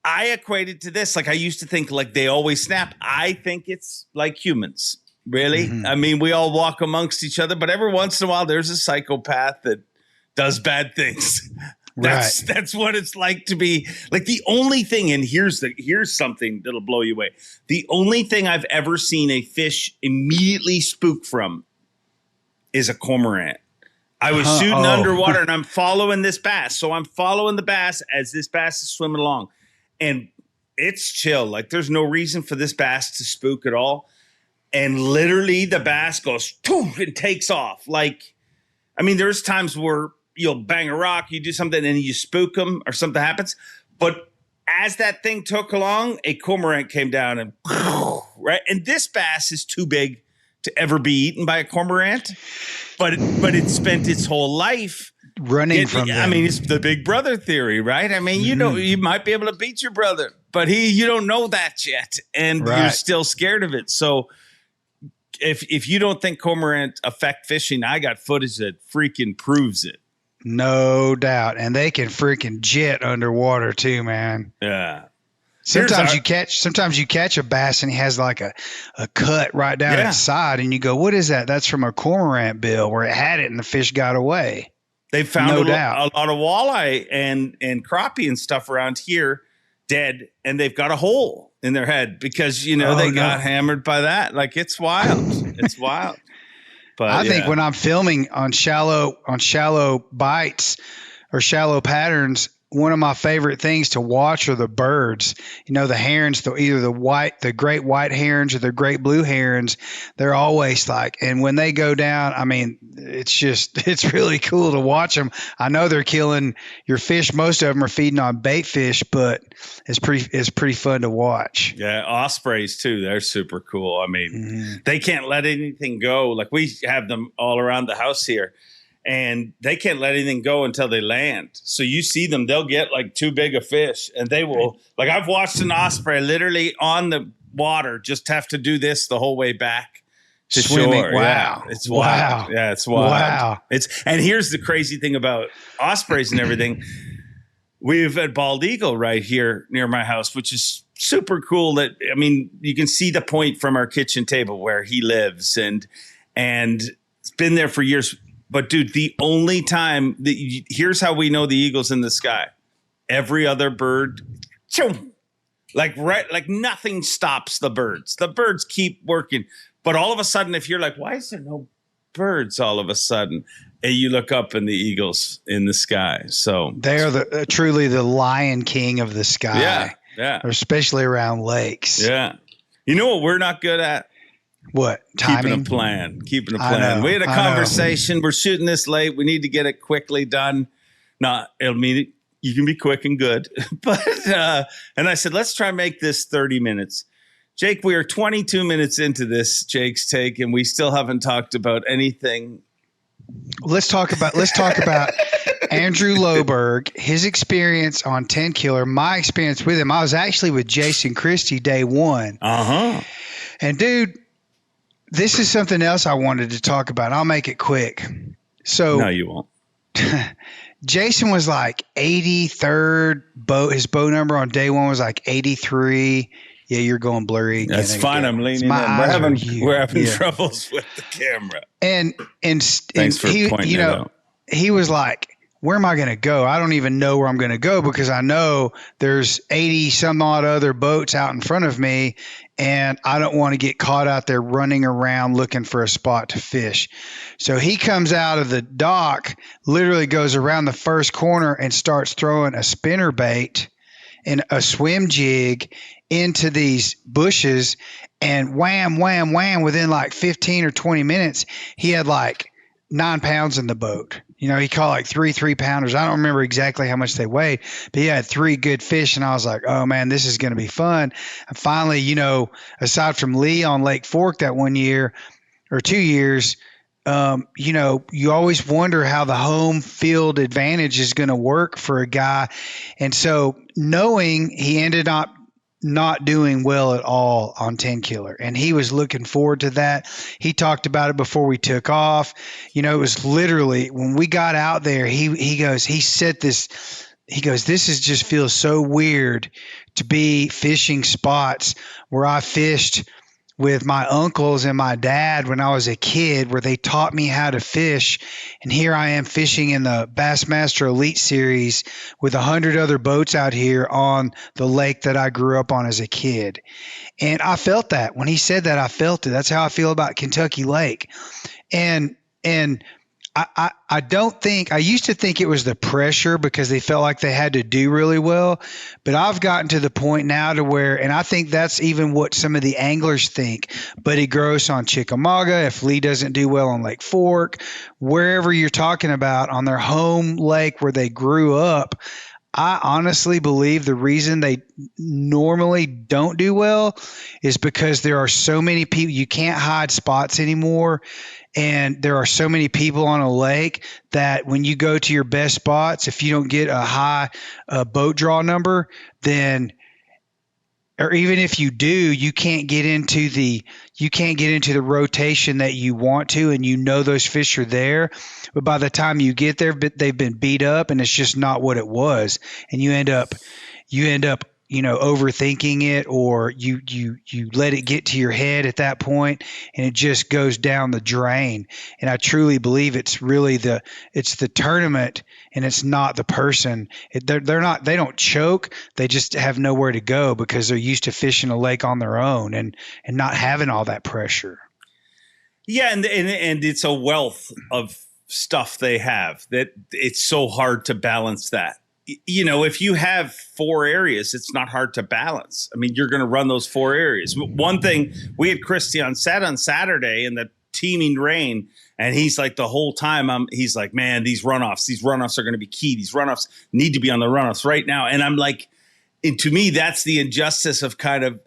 I equated to this. Like, I used to think like they always snap. I think it's like humans, really. Mm-hmm. We all walk amongst each other, but every once in a while there's a psychopath that does bad things. That's what it's like to be like the only thing. And here's something that'll blow you away. The only thing I've ever seen a fish immediately spook from is a cormorant. I was shooting underwater and I'm following this bass. So I'm following the bass as this bass is swimming along. And it's chill. Like, there's no reason for this bass to spook at all. And literally the bass goes, poof, and takes off. Like, there's times where you'll bang a rock, you do something, and you spook them or something happens. But as that thing took along, a cormorant came down and right. And this bass is too big to ever be eaten by a cormorant. But it spent its whole life running from them. It's the big brother theory, right? You might be able to beat your brother, but you don't know that yet, and you're still scared of it. So if you don't think cormorant affect fishing, I got footage that freaking proves it. No doubt. And they can freaking jet underwater too, man. Yeah. Sometimes you catch a bass and he has like a cut right down its side, and you go, what is that? That's from a cormorant bill where it had it and the fish got away. They found a lot of walleye and crappie and stuff around here dead, and they've got a hole in their head because, they got hammered by that. Like, it's wild. It's wild. But I think when I'm filming on shallow bites or shallow patterns, one of my favorite things to watch are the birds. The herons, either the great white herons or the great blue herons. They're always and when they go down, it's really cool to watch them. I know they're killing your fish. Most of them are feeding on bait fish, but it's pretty fun to watch. Yeah, ospreys too. They're super cool. They can't let anything go. Like, we have them all around the house here. And they can't let anything go until they land. So you see them, they'll get like too big a fish, and they will, like, I've watched an osprey literally on the water just have to do this the whole way back to swimming. shore. Wow. Yeah, it's wild. Wow. Yeah, it's wild. Wow. And here's the crazy thing about ospreys and everything. We've a bald eagle right here near my house, which is super cool. That, you can see the point from our kitchen table where he lives, and it's been there for years. But dude, the only time here's how we know the eagle's in the sky. Every other bird Like nothing stops the birds. The birds keep working. But all of a sudden, if you're like, why is there no birds all of a sudden? And you look up and the eagles in the sky. So they are truly the Lion King of the sky. Yeah. Especially around lakes. Yeah. You know what we're not good at? What? Timing? Keeping a plan. We had a conversation. We're shooting this late. We need to get it quickly done. It'll mean you can be quick and good. But and I said, let's try and make this 30 minutes. Jake, we are 22 minutes into this Jake's Take, and we still haven't talked about anything. Let's talk about Andrew Loberg, his experience on Tenkiller, my experience with him. I was actually with Jason Christie day one. Uh-huh. And dude, this is something else I wanted to talk about. I'll make it quick. So no, you won't. Jason was like 83rd boat. His boat number on day one was like 83. Yeah, you're going blurry. That's fine. I'm leaning in. We're having troubles with the camera. And thanks for pointing it out. He was like, where am I going to go? I don't even know where I'm going to go because I know there's 80 some odd other boats out in front of me, and I don't want to get caught out there running around looking for a spot to fish. So he comes out of the dock, literally goes around the first corner and starts throwing a spinner bait and a swim jig into these bushes, and wham, wham, wham, within like 15 or 20 minutes, he had like 9 pounds in the boat. You know, he caught like 3 pounders. I don't remember exactly how much they weighed, but he had 3 good fish. And I was like, oh man, this is going to be fun. And finally, you know, aside from Lee on Lake Fork that 1 year or 2 years, you know, you always wonder how the home field advantage is going to work for a guy. And so knowing he ended up not doing well at all on Tenkiller, and he was looking forward to that. He talked about it before we took off. You know, it was literally when we got out there, this is just feels so weird to be fishing spots where I fished with my uncles and my dad when I was a kid, where they taught me how to fish. And here I am fishing in the Bassmaster Elite Series with 100 other boats out here on the lake that I grew up on as a kid. And I felt that. When he said that, I felt it. That's how I feel about Kentucky Lake. And I don't think, I used to think it was the pressure because they felt like they had to do really well, but I've gotten to the point now to where, and I think that's even what some of the anglers think, Buddy Gross on Chickamauga, if Lee doesn't do well on Lake Fork, wherever you're talking about on their home lake where they grew up, I honestly believe the reason they normally don't do well is because there are so many people, you can't hide spots anymore. And there are so many people on a lake that when you go to your best spots, if you don't get a high boat draw number, then, or even if you do, you can't get into the rotation that you want to, and you know those fish are there. But by the time you get there, they've been beat up, and it's just not what it was. And you end up, you know, overthinking it, or you let it get to your head at that point, and it just goes down the drain. And I truly believe it's really the tournament, and it's not the person. They don't choke. They just have nowhere to go because they're used to fishing a lake on their own and not having all that pressure. Yeah, and it's a wealth of stuff they have that it's so hard to balance that. You know, if you have 4 areas, it's not hard to balance. I mean, you're going to run those 4 areas. One thing, we had Christy on set on Saturday in the teeming rain, and he's like the whole time, he's like, man, these runoffs are going to be key. These runoffs need to be on the runoffs right now. And I'm like, and to me, that's the injustice of kind of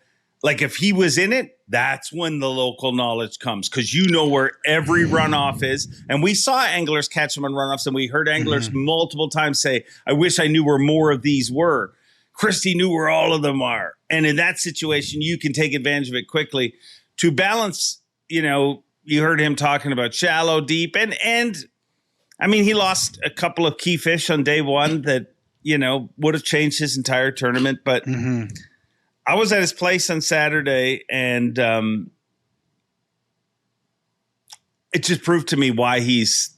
like, if he was in it, that's when the local knowledge comes, because you know where every runoff is. And we saw anglers catch them on runoffs, and we heard anglers multiple times say, I wish I knew where more of these were. Christy knew where all of them are. And in that situation, you can take advantage of it quickly. To balance, you know, you heard him talking about shallow, deep, and I mean, he lost a couple of key fish on day one that, you know, would have changed his entire tournament. But I was at his place on Saturday, and it just proved to me why he's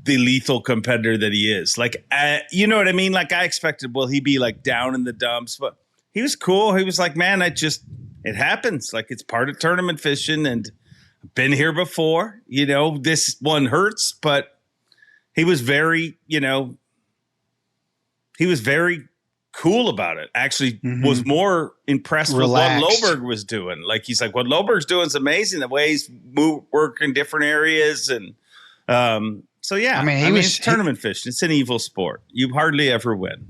the lethal competitor that he is. Like, you know what I mean? Like, I expected, will he be like down in the dumps? But he was cool. He was like, man, it happens. Like, it's part of tournament fishing, and I've been here before. This one hurts, but he was very, cool about it. Actually, was more impressed Relaxed. with what Loberg was doing. Like, he's like, what Loberg's doing is amazing. The way he's work in different areas. And so, yeah, it's tournament fishing. It's an evil sport. You hardly ever win.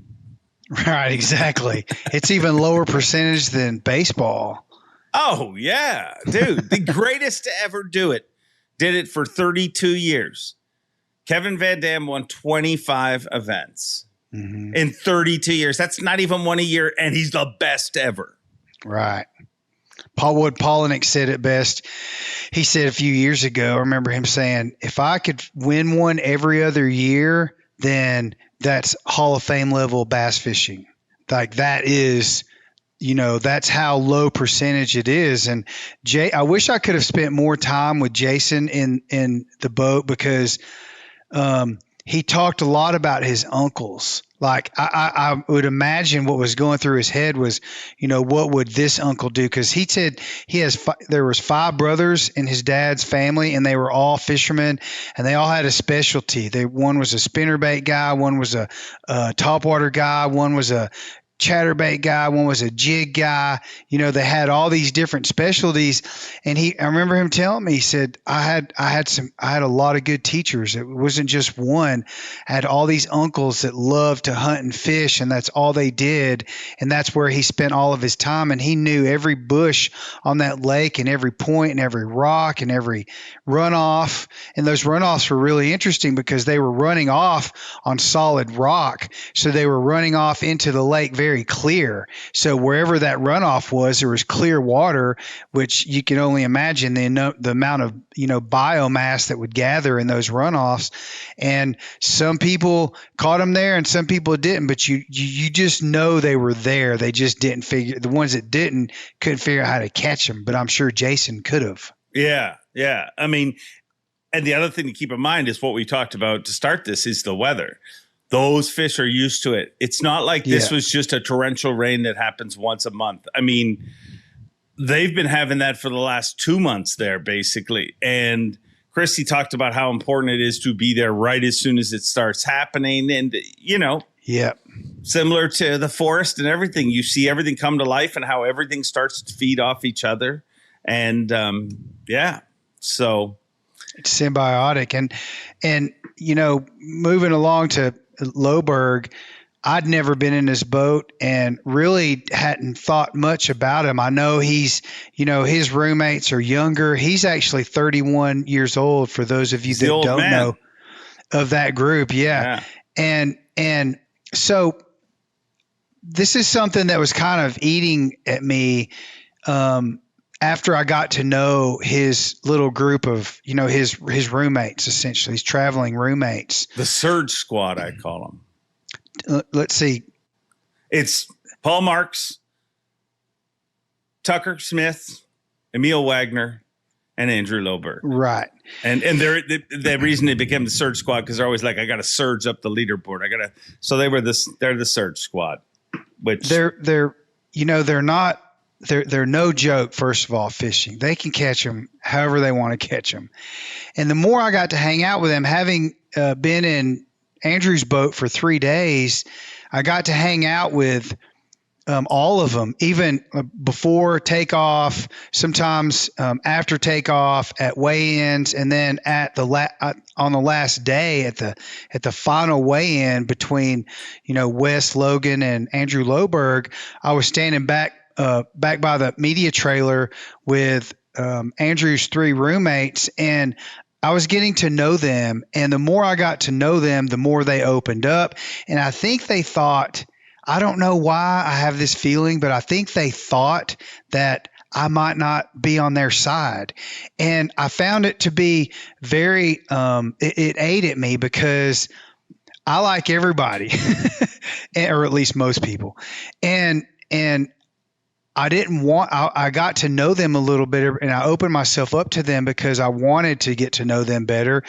Right, exactly. It's even lower percentage than baseball. Oh, yeah, dude. The greatest to ever do it. Did it for 32 years. Kevin Van Dam won 25 events in 32 years. That's not even one a year, and he's the best ever. Right. Paul Polinick said it best. He said a few years ago, I remember him saying, if I could win one every other year, then that's Hall of Fame level bass fishing. Like, that is, that's how low percentage it is. And I wish I could have spent more time with Jason in the boat, because he talked a lot about his uncles. Like, I would imagine what was going through his head was, what would this uncle do? Because he said there was 5 brothers in his dad's family, and they were all fishermen, and they all had a specialty. One was a spinnerbait guy, one was a topwater guy, one was a chatterbait guy, one was a jig guy. They had all these different specialties. And I remember him telling me, he said, I had a lot of good teachers. It wasn't just one. I had all these uncles that loved to hunt and fish, and that's all they did. And that's where he spent all of his time. And he knew every bush on that lake, and every point, and every rock, and every runoff. And those runoffs were really interesting because they were running off on solid rock. So they were running off into the lake very clear. So wherever that runoff was, there was clear water, which you can only imagine the amount of biomass that would gather in those runoffs. And some people caught them there, and some people didn't. But you just know they were there. They just didn't figure. The ones that couldn't figure out how to catch them. But I'm sure Jason could have. Yeah. And the other thing to keep in mind is what we talked about to start this is the weather. Those fish are used to it. It's not like this was just a torrential rain that happens once a month. They've been having that for the last 2 months there, basically. And Christy talked about how important it is to be there right as soon as it starts happening. And, similar to the forest and everything, you see everything come to life and how everything starts to feed off each other. And, so it's symbiotic. And moving along to Loberg, I'd never been in his boat and really hadn't thought much about him. I know he's, his roommates are younger. He's actually 31 years old, for those of you that don't know of that group. Yeah. And so this is something that was kind of eating at me after I got to know his little group of, his roommates, essentially, his traveling roommates. The Surge Squad, I call them. Let's see. It's Paul Marks, Tucker Smith, Emil Wagner, and Andrew Loberg. Right. And the reason they became the Surge Squad, because they're always like, I got to surge up the leaderboard. So they're the Surge Squad, which they're no joke. First of all, fishing, they can catch them however they want to catch them. And the more I got to hang out with them, having been in Andrew's boat for 3 days, I got to hang out with all of them, even before takeoff, sometimes after takeoff, at weigh-ins, and then at on the last day at the final weigh-in between Wes Logan and Andrew Loberg. I was standing back by the media trailer with Andrew's 3 roommates, and I was getting to know them. And the more I got to know them, the more they opened up. And I think they thought, I don't know why I have this feeling, but I think they thought that I might not be on their side. And I found it to be very, it ate at me, because I like everybody, or at least most people. And I didn't want, I got to know them a little bit, and I opened myself up to them because I wanted to get to know them better.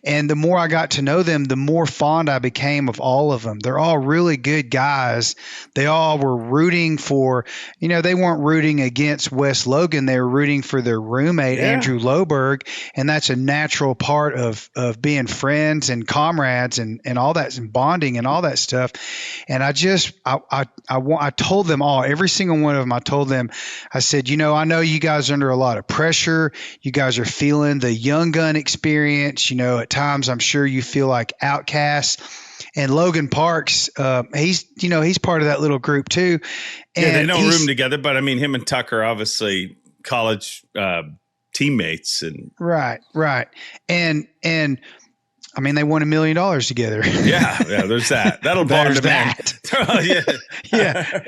And the more I got to know them, the more fond I became of all of them. They're all really good guys. They all were rooting for, they weren't rooting against Wes Logan. They were rooting for their roommate, Andrew Loberg. And that's a natural part of being friends and comrades and all that, and bonding and all that stuff. And I told them all, every single one of them, I told them, I said, I know you guys are under a lot of pressure. You guys are feeling the young gun experience. At times I'm sure you feel like outcasts. And Logan Parks, he's part of that little group too. And they don't room together, but I mean, him and Tucker, obviously college teammates. And right. And I mean, they won $1 million together. Yeah, there's that. That'll bond a man. Yeah.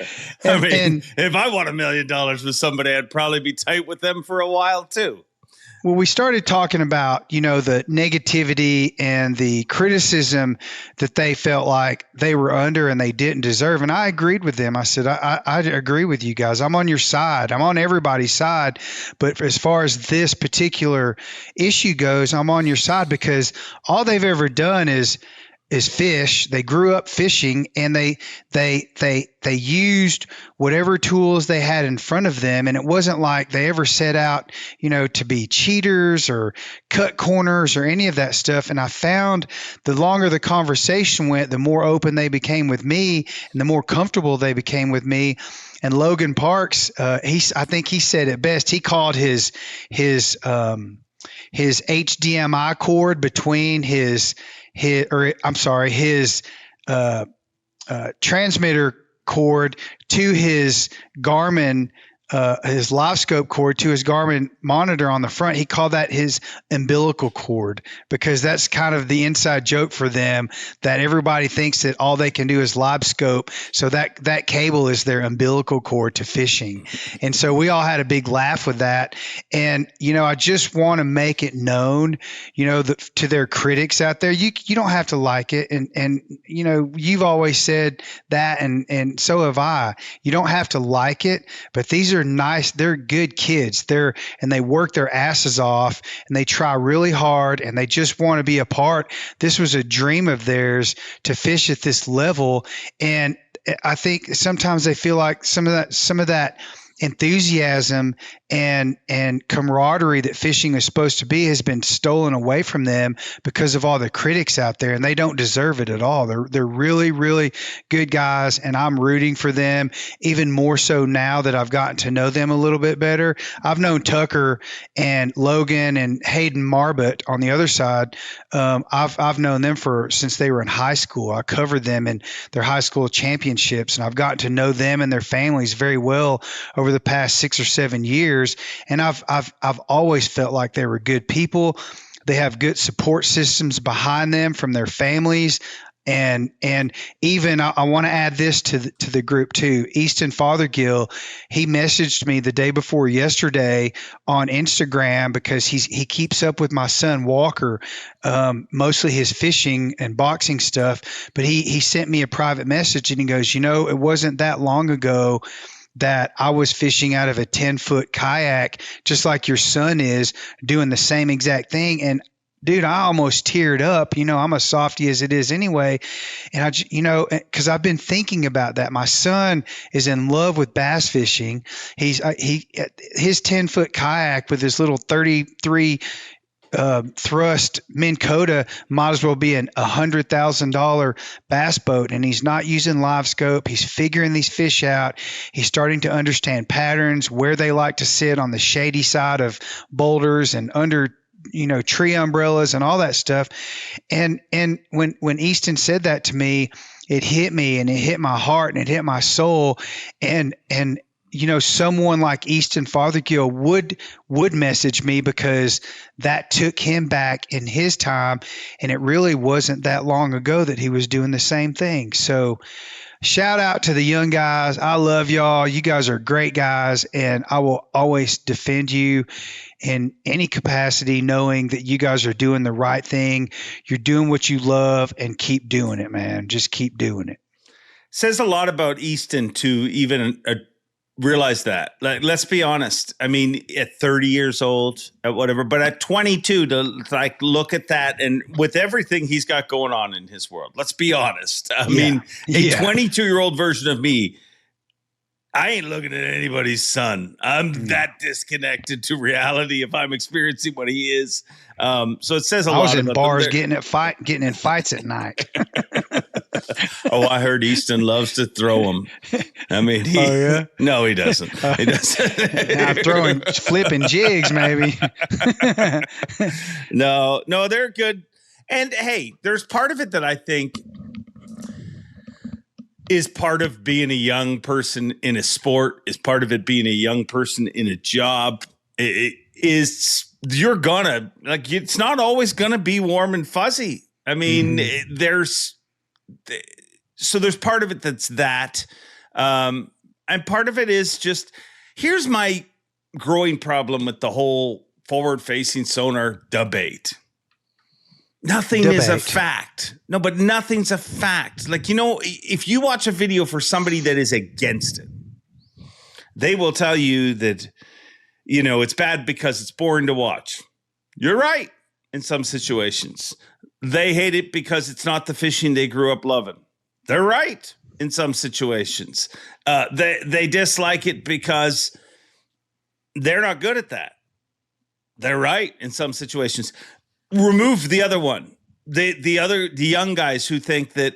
I mean, if I won $1 million with somebody, I'd probably be tight with them for a while too. Well, we started talking about, the negativity and the criticism that they felt like they were under and they didn't deserve. And I agreed with them. I said, I agree with you guys. I'm on your side. I'm on everybody's side. But as far as this particular issue goes, I'm on your side because all they've ever done is fish. They grew up fishing, and they used whatever tools they had in front of them. And it wasn't like they ever set out, to be cheaters or cut corners or any of that stuff. And I found the longer the conversation went, the more open they became with me and the more comfortable they became with me. And Logan Parks, I think he said it best. He called his HDMI cord between his transmitter cord to his Garmin, his live scope cord to his Garmin monitor on the front. He called that his umbilical cord, because that's kind of the inside joke for them, that everybody thinks that all they can do is live scope. So that cable is their umbilical cord to fishing. And so we all had a big laugh with that. And, I just want to make it known, to their critics out there, you don't have to like it. And, you've always said that, and so have I. You don't have to like it, but these are nice. They're good kids. And they work their asses off, and they try really hard, and they just want to be a part. This was a dream of theirs to fish at this level. And I think sometimes they feel like some of that enthusiasm and camaraderie that fishing is supposed to be has been stolen away from them because of all the critics out there, and they don't deserve it at all. They're really, really good guys, and I'm rooting for them even more so now that I've gotten to know them a little bit better. I've known Tucker and Logan and Hayden Marbut on the other side. I've known them since they were in high school. I covered them in their high school championships, and I've gotten to know them and their families very well over the past 6 or 7 years. And I've always felt like they were good people. They have good support systems behind them from their families. And even I want to add this to the group too. Easton Fothergill, he messaged me the day before yesterday on Instagram, because he keeps up with my son Walker, mostly his fishing and boxing stuff. But he sent me a private message, and he goes, it wasn't that long ago that I was fishing out of a 10-foot kayak, just like your son is, doing the same exact thing. And dude, I almost teared up. I'm a softie as it is anyway. And because I've been thinking about that. My son is in love with bass fishing. His 10-foot kayak with his little 33 thrust Minn Kota might as well be an $100,000 bass boat, and he's not using live scope. He's figuring these fish out. He's starting to understand patterns, where they like to sit on the shady side of boulders and under tree umbrellas and all that stuff. And when Easton said that to me, it hit me, and it hit my heart, and it hit my soul. And someone like Easton Fothergill would message me, because that took him back in his time, and it really wasn't that long ago that he was doing the same thing. So shout out to the young guys. I love y'all. You guys are great guys, and I will always defend you in any capacity, knowing that you guys are doing the right thing. You're doing what you love, and keep doing it, man. Just keep doing it. Says a lot about Easton to even realize that. Like, let's be honest. I mean, at 30 years old, at whatever, but at 22, to like look at that, and with everything he's got going on in his world, let's be honest. I mean, a 22-year-old version of me, I ain't looking at anybody's son. I'm that disconnected to reality if I'm experiencing what he is. So it says a lot. I was in about bars getting in fights at night. Oh, I heard Easton loves to throw them. I mean, no, he doesn't. He doesn't. I'm throwing, flipping jigs, maybe. No, they're good. And hey, there's part of it that I think is part of being a young person in a sport, is part of it being a young person in a job. It is, you're gonna, like, it's not always gonna be warm and fuzzy. I mean, there's part of it that's that. And part of it is just, here's my growing problem with the whole forward-facing sonar debate. Nothing is a fact. No, but nothing's a fact. Like, you know, if you watch a video for somebody that is against it, they will tell you that, you know, it's bad because it's boring to watch. You're right in some situations. They hate it because it's not the fishing they grew up loving. They're right in some situations. They dislike it because they're not good at that. They're right in some situations. Remove the other one. The young guys who think that,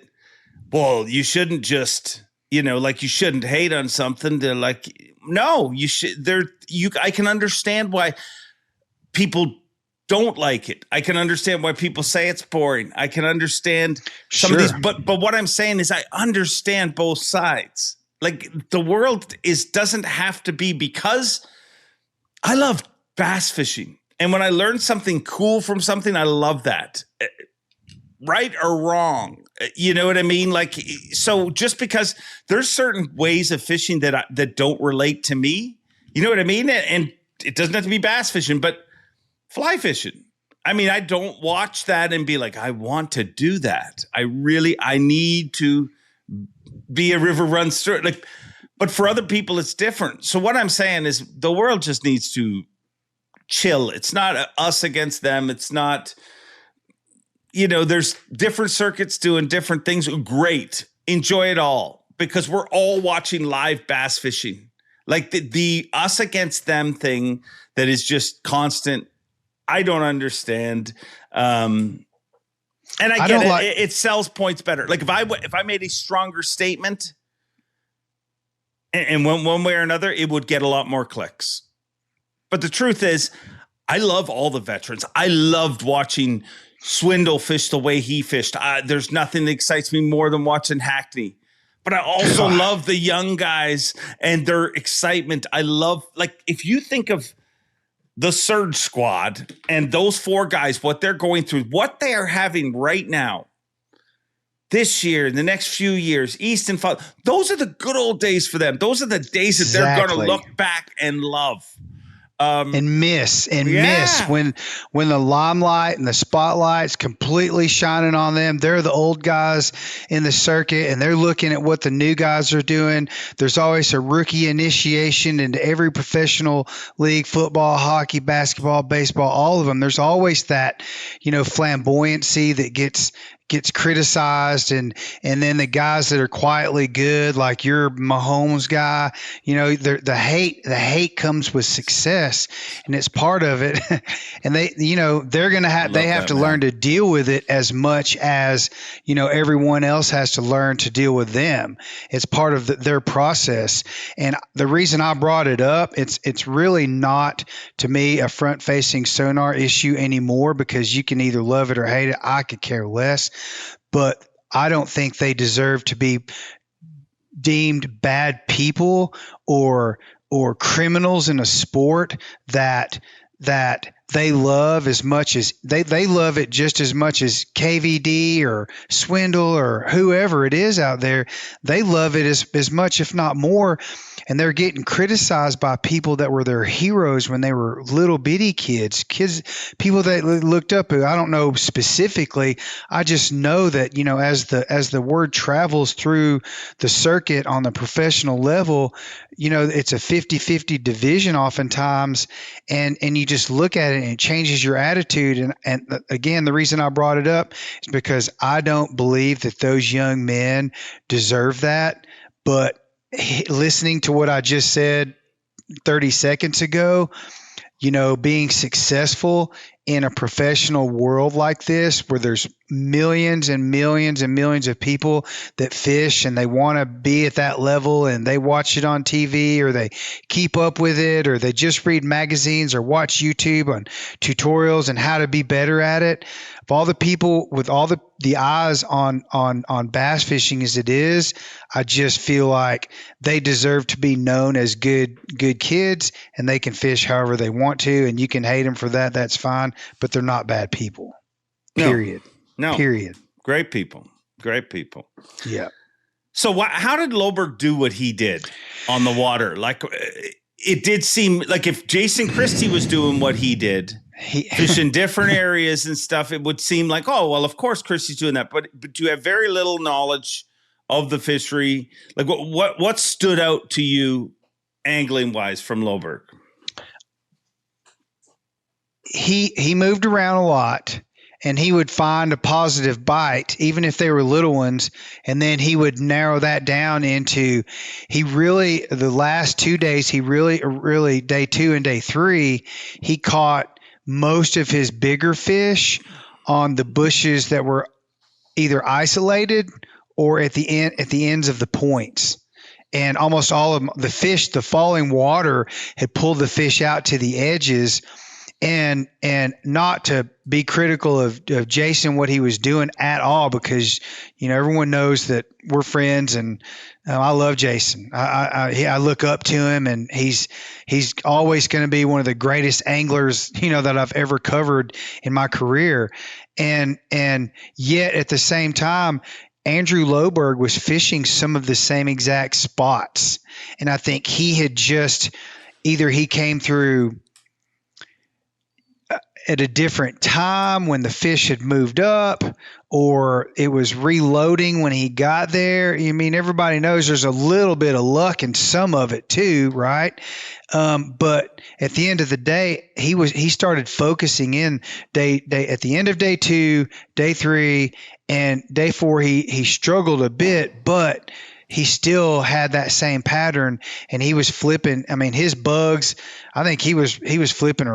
well, you shouldn't just, you know, like, you shouldn't hate on something. They're like, no, you should. I can understand why people don't like it. I can understand why people say it's boring. I can understand some of these, but what I'm saying is I understand both sides. Like, the world doesn't have to be, because I love bass fishing. And when I learn something cool from something, I love that. Right or wrong. You know what I mean? Like, so just because there's certain ways of fishing that don't relate to me, you know what I mean? And it doesn't have to be bass fishing, but fly fishing. I mean, I don't watch that and be like, I want to do that. I need to be a river runs through it. Like, but for other people, it's different. So what I'm saying is the world just needs to chill. It's not us against them. It's not, you know, there's different circuits doing different things. Great. Enjoy it all, because we're all watching live bass fishing. Like the us against them thing that is just constant. I don't understand. And I get it. It sells points better. Like, if I made a stronger statement and went one way or another, it would get a lot more clicks. But the truth is, I love all the veterans. I loved watching Swindle fish the way he fished. There's nothing that excites me more than watching Hackney. But I also love the young guys and their excitement. I love, like, if you think of the Surge Squad and those four guys, what they're going through, what they are having right now, this year, in the next few years, East and Fall, those are the good old days for them. Those are the days that they're going to look back and love. And miss when the limelight and the spotlight's completely shining on them. They're the old guys in the circuit, and they're looking at what the new guys are doing. There's always a rookie initiation into every professional league: football, hockey, basketball, baseball, all of them. There's always that, you know, flamboyancy that gets criticized, and then the guys that are quietly good, like your Mahomes guy, you know, the hate comes with success, and it's part of it. And they, you know, they're going to have to learn to deal with it as much as, you know, everyone else has to learn to deal with them. It's part of their process. And the reason I brought it up, it's really not, to me, a front facing sonar issue anymore, because you can either love it or hate it. I could care less. But I don't think they deserve to be deemed bad people or criminals in a sport that they love as much as they love it just as much as KVD or Swindle or whoever it is out there. They love it as much, if not more. And they're getting criticized by people that were their heroes when they were little bitty kids, people that looked up. I don't know specifically. I just know that, as the word travels through the circuit on the professional level, it's a 50-50 division oftentimes. And you just look at it and it changes your attitude. And again, the reason I brought it up is because I don't believe that those young men deserve that. But listening to what I just said 30 seconds ago, being successful in a professional world like this, where there's millions and millions and millions of people that fish and they want to be at that level, and they watch it on TV, or they keep up with it, or they just read magazines or watch YouTube on tutorials and how to be better at it. Of all the people with all the eyes on bass fishing as it is, I just feel like they deserve to be known as good kids, and they can fish however they want to, and you can hate them for that. That's fine, but they're not bad people. Period. No. Period. Great people. Yeah. So how did Loberg do what he did on the water? Like, it did seem like if Jason Christie was doing what he did, fishing different areas and stuff, it would seem like, oh, well, of course Christie's doing that. But you have very little knowledge of the fishery. Like, what stood out to you angling wise from Loberg? He moved around a lot, and he would find a positive bite, even if they were little ones. And then he would narrow that down into, the last 2 days, he really, day 2 and day 3, he caught most of his bigger fish on the bushes that were either isolated or at the ends of the points. And almost all of the fish, the falling water had pulled the fish out to the edges. And not to be critical of Jason, what he was doing at all, because everyone knows that we're friends, and I love Jason. I look up to him, and he's always going to be one of the greatest anglers that I've ever covered in my career. And yet at the same time, Andrew Loberg was fishing some of the same exact spots, and I think he had just either he came through at a different time when the fish had moved up, or it was reloading when he got there. I mean, everybody knows there's a little bit of luck in some of it too, right? But at the end of the day, he started focusing in day at the end of day 2, day 3, and day 4. He struggled a bit, but he still had that same pattern, and he was flipping. I mean, his bugs, I think he was flipping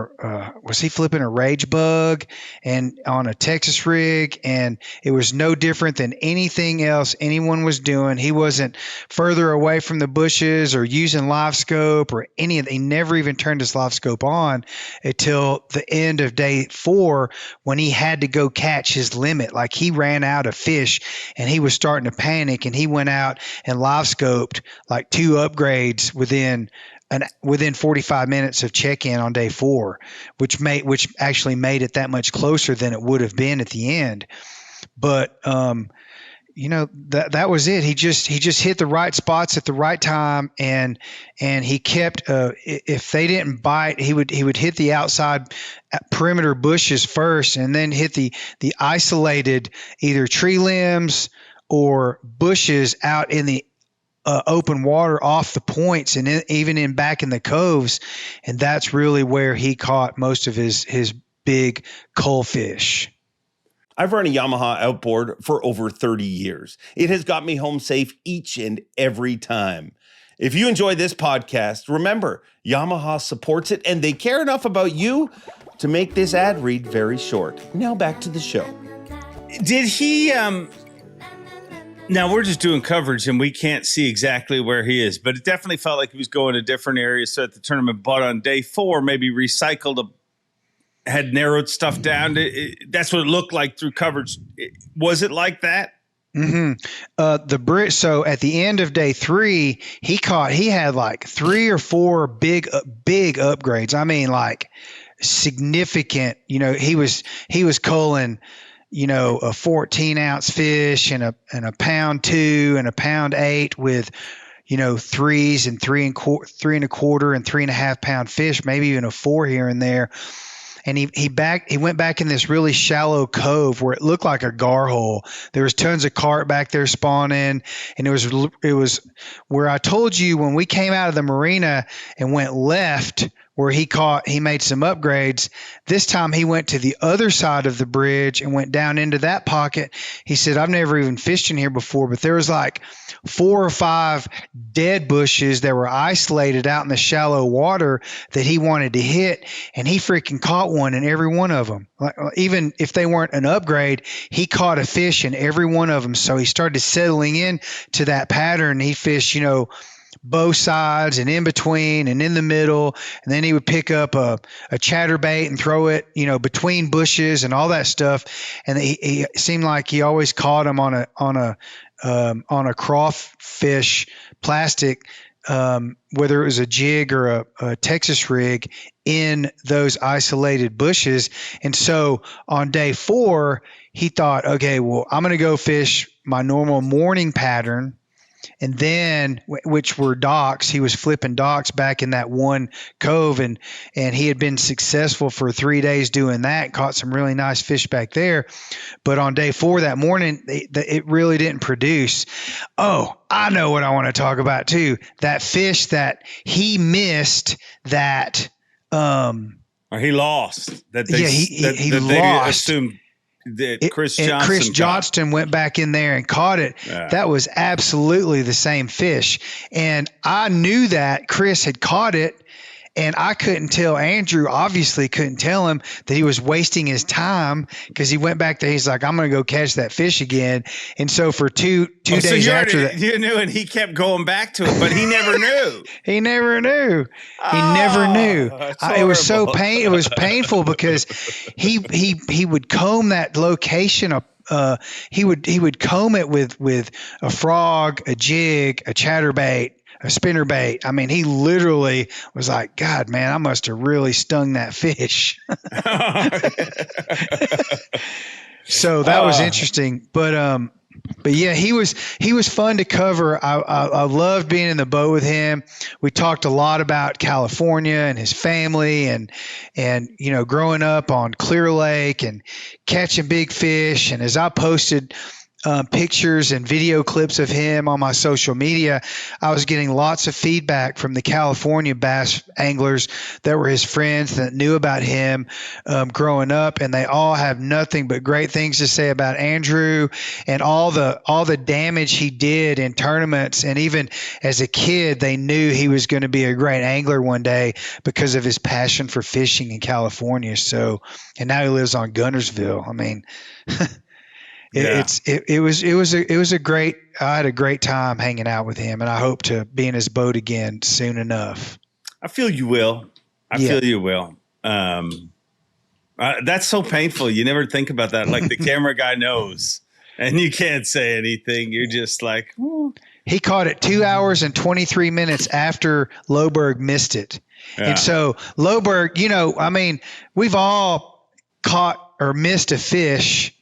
was he flipping a rage bug and on a Texas rig, and it was no different than anything else anyone was doing. He wasn't further away from the bushes or using live scope or any of that. He never even turned his live scope on until the end of day 4, when he had to go catch his limit. Like, he ran out of fish and he was starting to panic, and he went out and live scoped like 2 upgrades within 45 minutes of check-in on day 4, which actually made it that much closer than it would have been at the end. But that was it. He just hit the right spots at the right time, and he kept. If they didn't bite, he would hit the outside perimeter bushes first, and then hit the isolated either tree limbs or bushes out in the open water off the points, and even in back in the coves. And that's really where he caught most of his big cull fish. I've run a Yamaha outboard for over 30 years. It has got me home safe each and every time. If you enjoy this podcast, remember, Yamaha supports it, and they care enough about you to make this ad read very short. Now back to the show. Did he... Now, we're just doing coverage, and we can't see exactly where he is, but it definitely felt like he was going to different areas. So at the tournament, but on day 4, maybe had narrowed stuff down. That's what it looked like through coverage. Was it like that? Mm-hmm. So at the end of day 3, he had like 3 or 4 big upgrades. I mean, like significant, he was culling, a 14-ounce fish and a pound 2 and a pound 8 with, threes and 3.25 and 3.5 pound fish, maybe even a 4 here and there. And he went back in this really shallow cove where it looked like a gar hole. There was tons of carp back there spawning, and it was where I told you when we came out of the marina and went left where he made some upgrades. This time he went to the other side of the bridge and went down into that pocket. He said, I've never even fished in here before, but there was like 4 or 5 dead bushes that were isolated out in the shallow water that he wanted to hit, and he freaking caught one in every one of them. Even if they weren't an upgrade, he caught a fish in every one of them. So he started settling in to that pattern. He fished, both sides and in between and in the middle, and then he would pick up a chatterbait and throw it, between bushes and all that stuff. And he seemed like he always caught them on a crawfish plastic, whether it was a jig or a Texas rig, in those isolated bushes. And so on day 4, he thought, okay, well, I'm going to go fish my normal morning pattern. And then, which were docks, he was flipping docks back in that one cove, and he had been successful for 3 days doing that, caught some really nice fish back there. But on day 4 that morning, it really didn't produce. Oh, I know what I want to talk about too. That fish that he missed that, or he lost. That he lost. They assumed that Chris Johnston went back in there and caught it. That was absolutely the same fish. And I knew that Chris had caught it, and I couldn't tell Andrew, obviously couldn't tell him that he was wasting his time, because he went back there. He's like, I'm going to go catch that fish again. And so for two days after that, you knew, and he kept going back to it, but he never knew. He never knew. It was so it was painful because he would comb that location up. He would comb it with a frog, a jig, a chatterbait, a spinnerbait. I mean, he literally was like, God, man, I must have really stung that fish. So that was interesting. But yeah, he was fun to cover. I loved being in the boat with him. We talked a lot about California and his family, and growing up on Clear Lake and catching big fish. And as I posted pictures and video clips of him on my social media, I was getting lots of feedback from the California bass anglers that were his friends that knew about him growing up, and they all have nothing but great things to say about Andrew and all the damage he did in tournaments. And even as a kid, they knew he was going to be a great angler one day because of his passion for fishing in California. So, and now he lives on Guntersville. I mean, It was a great. I had a great time hanging out with him, and I hope to be in his boat again soon enough. I feel you will. I feel you will. That's so painful. You never think about that. Like the camera guy knows, and you can't say anything. You're just like, ooh. He caught it 2 hours and 23 minutes after Loberg missed it. Yeah. And so Loberg, I mean, we've all caught or missed a fish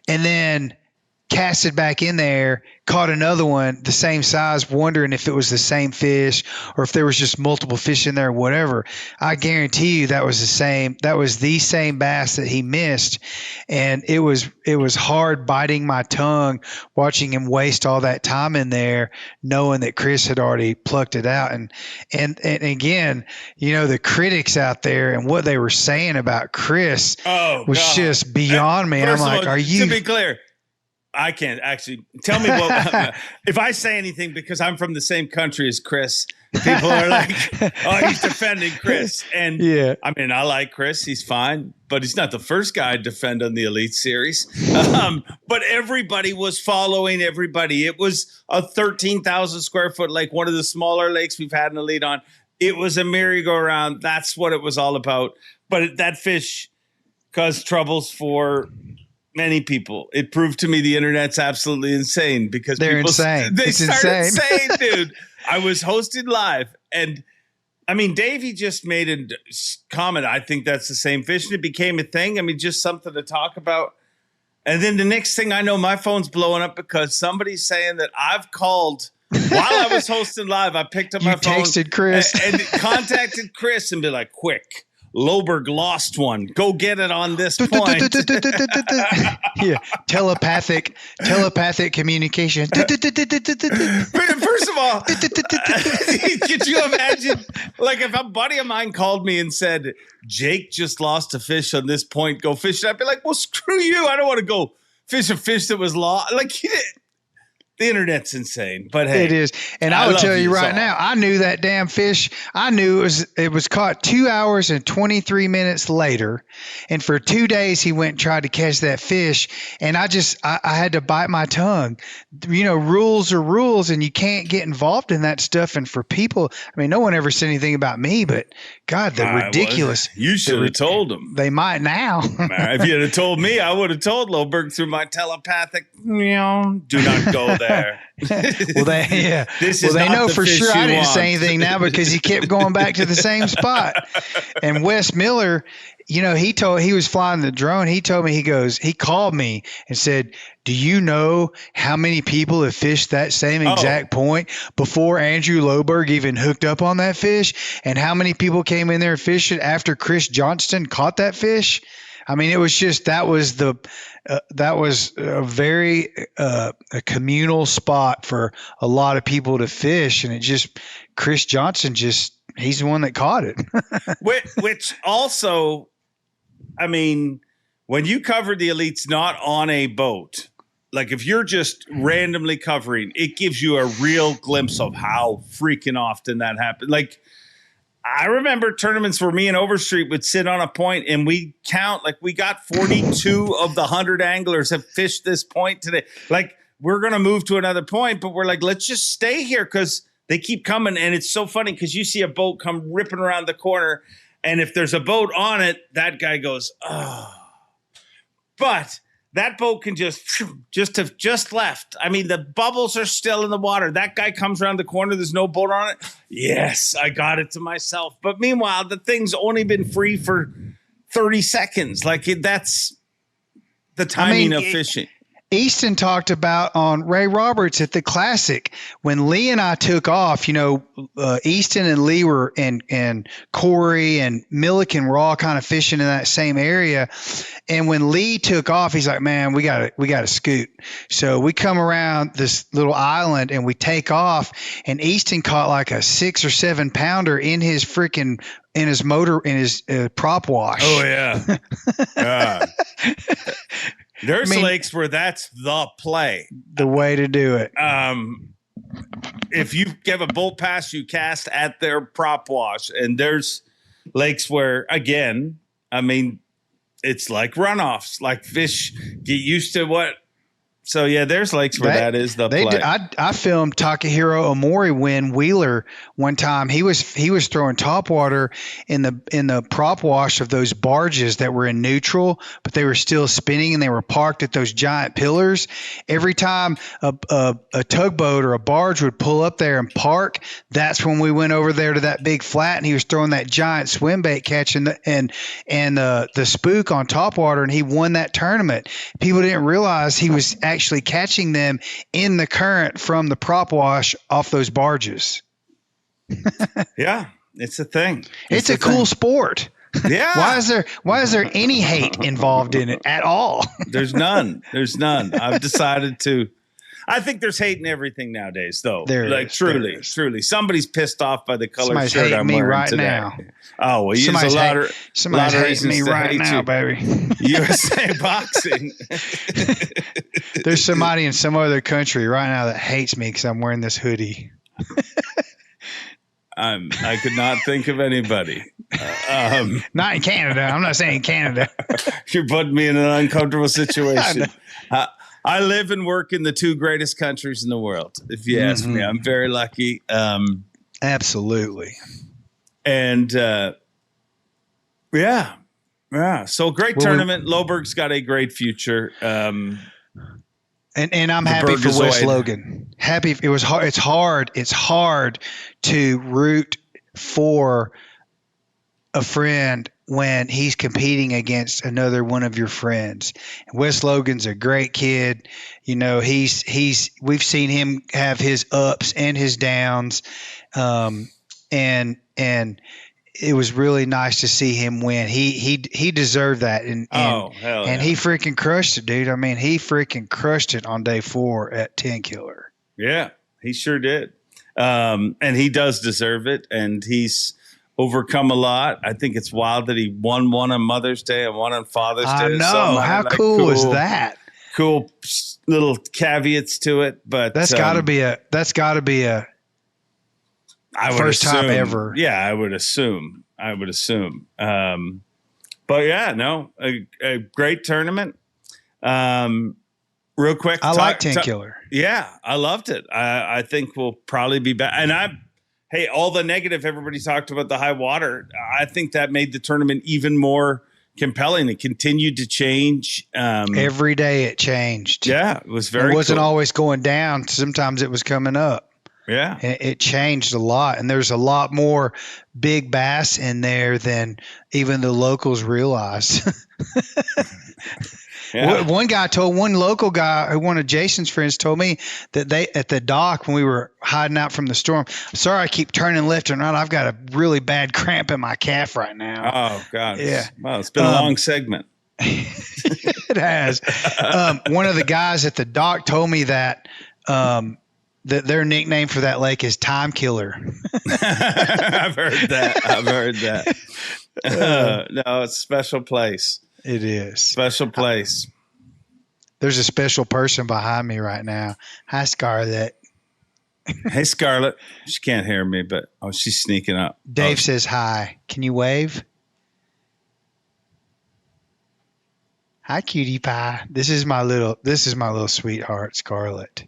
and then casted back in there, caught another one the same size, wondering if it was the same fish or if there was just multiple fish in there or whatever. I guarantee you that was the same bass that he missed. And it was hard biting my tongue watching him waste all that time in there, knowing that Chris had already plucked it out. And again, the critics out there and what they were saying about Chris was just beyond me. I'm like, to be clear, I can't actually tell me what if I say anything because I'm from the same country as Chris. People are like, "Oh, he's defending Chris," and I mean, I like Chris; he's fine, but he's not the first guy to defend on the Elite Series. But everybody was following everybody. It was a 13,000 square foot lake, one of the smaller lakes we've had an Elite on. It was a merry-go-round. That's what it was all about. But that fish caused troubles for many people. It proved to me the internet's absolutely insane because they're insane. They started insane, dude. I was hosted live, and I mean, Davey just made a comment. I think that's the same fish, and it became a thing. I mean, just something to talk about. And then the next thing I know, my phone's blowing up because somebody's saying that I've called while I was hosting live. I picked up my phone, texted Chris and contacted Chris and be like, "Quick, Loberg lost one. Go get it on this point." Yeah, telepathic communication. First of all, could you imagine, like, if a buddy of mine called me and said, "Jake just lost a fish on this point, go fish it," I'd be like, "Well, screw you. I don't want to go fish a fish that was lost." Like, the internet's insane, but hey, it is. And I will tell you right now, I knew that damn fish. I knew it was caught 2 hours and 23 minutes later. And for 2 days, he went and tried to catch that fish. And I had to bite my tongue. You know, rules are rules, and you can't get involved in that stuff. And for people, I mean, no one ever said anything about me, but God, the ridiculous. You should have told them. They might now. If you had told me, I would have told Loberg through my telepathic, do not go there. Well, they know for sure I didn't say anything now because he kept going back to the same spot. And Wes Miller, you know, he was flying the drone. He told me, he called me and said, "Do you know how many people have fished that same exact point before Andrew Loberg even hooked up on that fish? And how many people came in there and fished it after Chris Johnston caught that fish?" I mean, it was just, that was a very a communal spot for a lot of people to fish. And Chris Johnson he's the one that caught it. Which also, I mean, when you cover the elites not on a boat, like if you're just randomly covering, it gives you a real glimpse of how freaking often that happens. Like, I remember tournaments where me and Overstreet would sit on a point and we count, like, we got 42 of the 100 anglers have fished this point today. Like, we're going to move to another point, but we're like, let's just stay here because they keep coming. And it's so funny because you see a boat come ripping around the corner. And if there's a boat on it, that guy goes, oh. But that boat can have just left. I mean, the bubbles are still in the water. That guy comes around the corner. There's no boat on it. Yes, I got it to myself. But meanwhile, the thing's only been free for 30 seconds. Like, that's the timing of fishing. Easton talked about on Ray Roberts at the Classic when Lee and I took off. You know, Easton and Lee were and Corey and Milliken were all kind of fishing in that same area. And when Lee took off, he's like, "Man, we got to scoot." So we come around this little island and we take off. And Easton caught like a 6 or 7 pounder in his prop wash. Oh yeah. There's lakes where that's the play. The way to do it. If you give a boat pass, you cast at their prop wash. And there's lakes where, again, I mean, it's like runoffs, like fish get used to what. So, yeah, there's lakes where that is the play. I filmed Takahiro Omori win Wheeler one time. He was throwing topwater in the prop wash of those barges that were in neutral, but they were still spinning and they were parked at those giant pillars. Every time a tugboat or a barge would pull up there and park, that's when we went over there to that big flat and he was throwing that giant swim bait catch and the spook on topwater, and he won that tournament. People didn't realize he was actually catching them in the current from the prop wash off those barges. Yeah, it's a thing. It's a cool sport. Yeah. Why is there any hate involved in it at all? There's none. I've decided to. I think there's hate in everything nowadays, though. Truly. Somebody's pissed off by the color shirt I'm wearing right today. Now. Oh, well, somebody's hating me right now, baby. USA Boxing. There's somebody in some other country right now that hates me because I'm wearing this hoodie. I could not think of anybody. Not in Canada. I'm not saying Canada. You're putting me in an uncomfortable situation. I live and work in the 2 greatest countries in the world. If you ask me, I'm very lucky. Absolutely. And yeah. So great tournament. Loberg's got a great future. And I'm happy for Wes Logan. Happy. It was hard. It's hard to root for a friend when he's competing against another one of your friends. Wes Logan's a great kid. You know, we've seen him have his ups and his downs. And it was really nice to see him win. He deserved that. And hell yeah. he freaking crushed it, dude. I mean, he freaking crushed it on day 4 at Tenkiller. Yeah, he sure did. And he does deserve it. And he's overcome a lot. I think it's wild that he won one on Mother's Day and one on Father's Day. I know. How cool is that? Cool little caveats to it, but that's got to be a first time ever. Yeah, I would assume. But yeah, no, a great tournament. Real quick, I like Tenkiller. Yeah, I loved it. I think we'll probably be back. And hey, all the negative everybody talked about the high water. I think that made the tournament even more compelling. It continued to change. Every day it changed. Yeah, it was very. It wasn't cool. always going down. Sometimes it was coming up. Yeah, it changed a lot, and there's a lot more big bass in there than even the locals realized. Yeah. One local guy, one of Jason's friends, told me that they at the dock when we were hiding out from the storm. Sorry, I keep turning left and right. I've got a really bad cramp in my calf right now. Oh God! Yeah. Well, it's been a long segment. It has. One of the guys at the dock told me that their nickname for that lake is Time Killer. I've heard that. No, it's a special place. It is. Special place. There's a special person behind me right now. Hi, Scarlett. Hey, Scarlett. She can't hear me, but she's sneaking up. Dave says hi. Can you wave? Hi, cutie pie. This is my little sweetheart, Scarlett.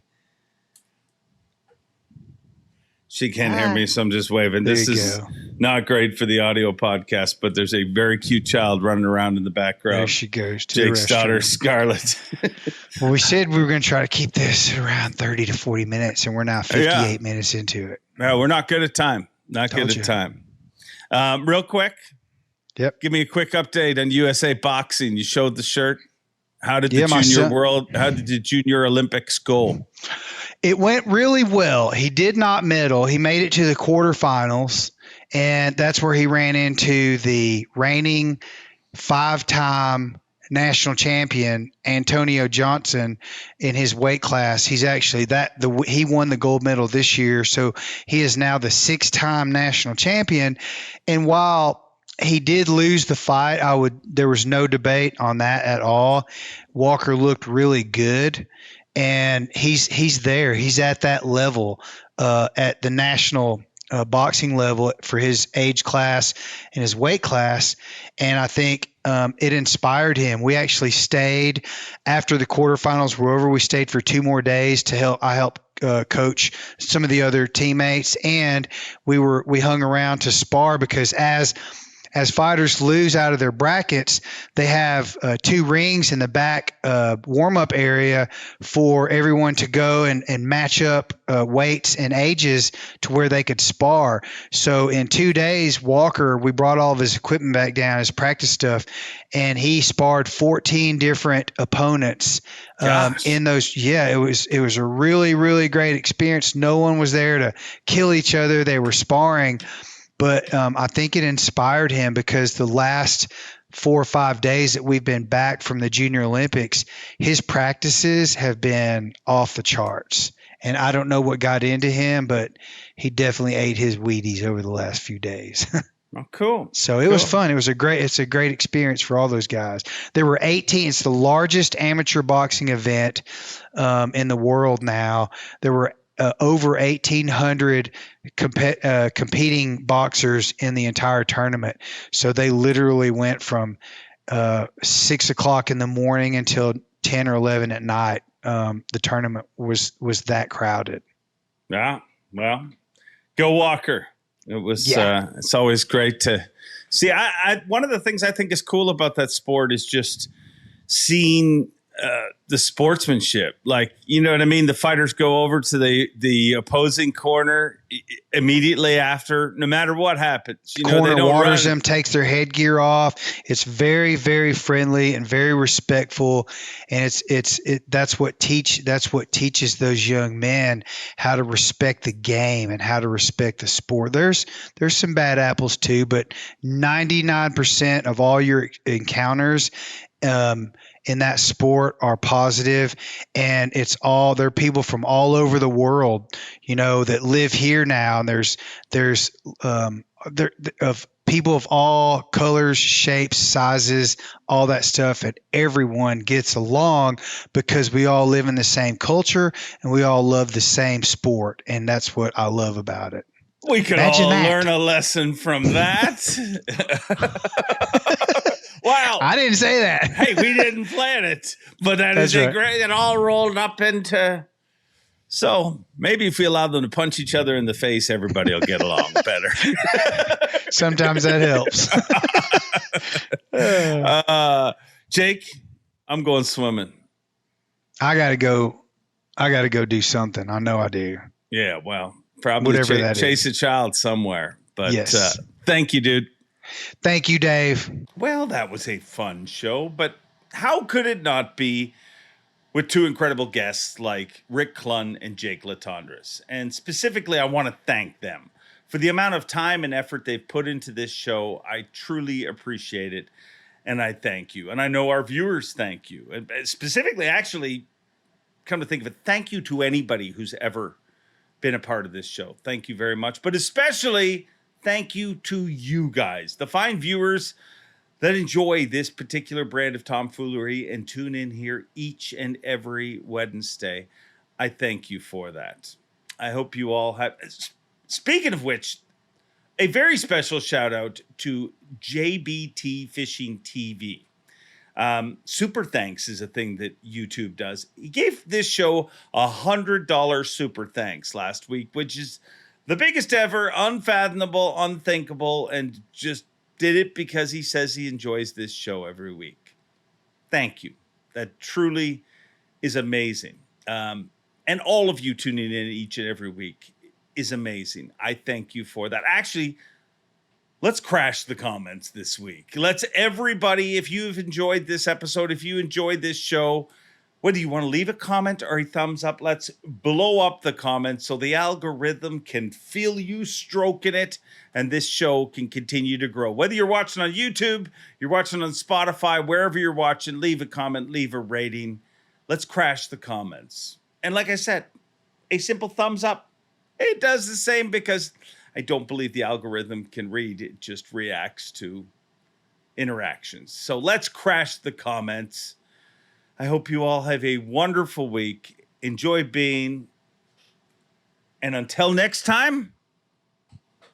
She can't hear me, so I'm just waving. This is not great for the audio podcast, but there's a very cute child running around in the background. There she goes. Jake's daughter, Scarlett. Well, we said we were going to try to keep this around 30 to 40 minutes, and we're now 58 minutes into it. No, we're not good at time. Real quick. Yep. Give me a quick update on USA Boxing. You showed the shirt. How did the Junior Olympics go? It went really well. He did not medal. He made it to the quarterfinals, and that's where he ran into the reigning 5-time national champion Antonio Johnson in his weight class. He's actually he won the gold medal this year, so he is now the 6-time national champion. And while he did lose the fight, there was no debate on that at all. Walker looked really good. And he's there. He's at that level, at the national boxing level for his age class and his weight class. And I think it inspired him. We actually stayed after the quarterfinals were over. We stayed for 2 more days to help. I helped coach some of the other teammates, and we hung around to spar because as fighters lose out of their brackets, they have 2 rings in the back warm-up area for everyone to go and match up weights and ages to where they could spar. So in 2 days, we brought all of his equipment back down, his practice stuff, and he sparred 14 different opponents in those. Yeah, it was a really, really great experience. No one was there to kill each other. They were sparring. But I think it inspired him because the last 4 or 5 days that we've been back from the Junior Olympics, his practices have been off the charts. And I don't know what got into him, but he definitely ate his Wheaties over the last few days. Oh, cool. So it was fun. It's a great experience for all those guys. There were 18. It's the largest amateur boxing event in the world now. There were over 1,800 competing boxers in the entire tournament. So they literally went from 6 o'clock in the morning until 10 or 11 at night. The tournament was that crowded. Yeah, well, go Walker. It was. It's always great to see. I one of the things I think is cool about that sport is just seeing the sportsmanship. Like, you know what I mean? The fighters go over to the opposing corner immediately after, no matter what happens. You know, Corner they don't waters run. them, takes their headgear off. It's very, very friendly and very respectful, and that's what teaches those young men how to respect the game and how to respect the sport. There's some bad apples too, but 99% of all your encounters in that sport are positive, and they're people from all over the world, that live here now, and there's of people of all colors, shapes, sizes, all that stuff, and everyone gets along because we all live in the same culture and we all love the same sport, and that's what I love about it. We could Imagine all that. learn a lesson from that. Wow. I didn't say that. Hey, we didn't plan it, but that's right. great. It all rolled up into. So maybe if we allow them to punch each other in the face, everybody will get along better. Sometimes that helps. Jake, I'm going swimming. I gotta go do something. I know I do. Yeah, well, probably Whatever chase a child somewhere. But yes. Thank you, dude. Thank you, Dave. Well, that was a fun show, but how could it not be with two incredible guests like Rick Clunn and Jake Latendresse? And specifically, I want to thank them for the amount of time and effort they've put into this show. I truly appreciate it, and I thank you. And I know our viewers thank you. And specifically, actually, come to think of it, thank you to anybody who's ever been a part of this show. Thank you very much. But especially, thank you to you guys, the fine viewers that enjoy this particular brand of tomfoolery and tune in here each and every Wednesday. I thank you for that. I hope you all have. Speaking of which, a very special shout out to JBT Fishing TV. Super thanks is a thing that YouTube does. He gave this show $100 super thanks last week, which is the biggest ever, unfathomable, unthinkable, and just did it because he says he enjoys this show every week. Thank you. That truly is amazing. And all of you tuning in each and every week is amazing. I thank you for that. Actually, let's crash the comments this week. Let's everybody, if you've enjoyed this episode, if you enjoyed this show, whether you want to leave a comment or a thumbs up, let's blow up the comments so the algorithm can feel you stroking it and this show can continue to grow. Whether you're watching on YouTube, you're watching on Spotify, wherever you're watching, leave a comment, leave a rating. Let's crash the comments. And like I said, a simple thumbs up. It does the same because I don't believe the algorithm can read. It just reacts to interactions. So let's crash the comments. I hope you all have a wonderful week. Enjoy being. And until next time,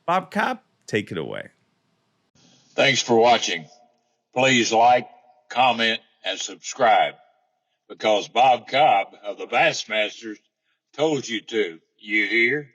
Bob Cobb, take it away. Thanks for watching. Please like, comment, and subscribe because Bob Cobb of the Bassmasters told you to. You hear?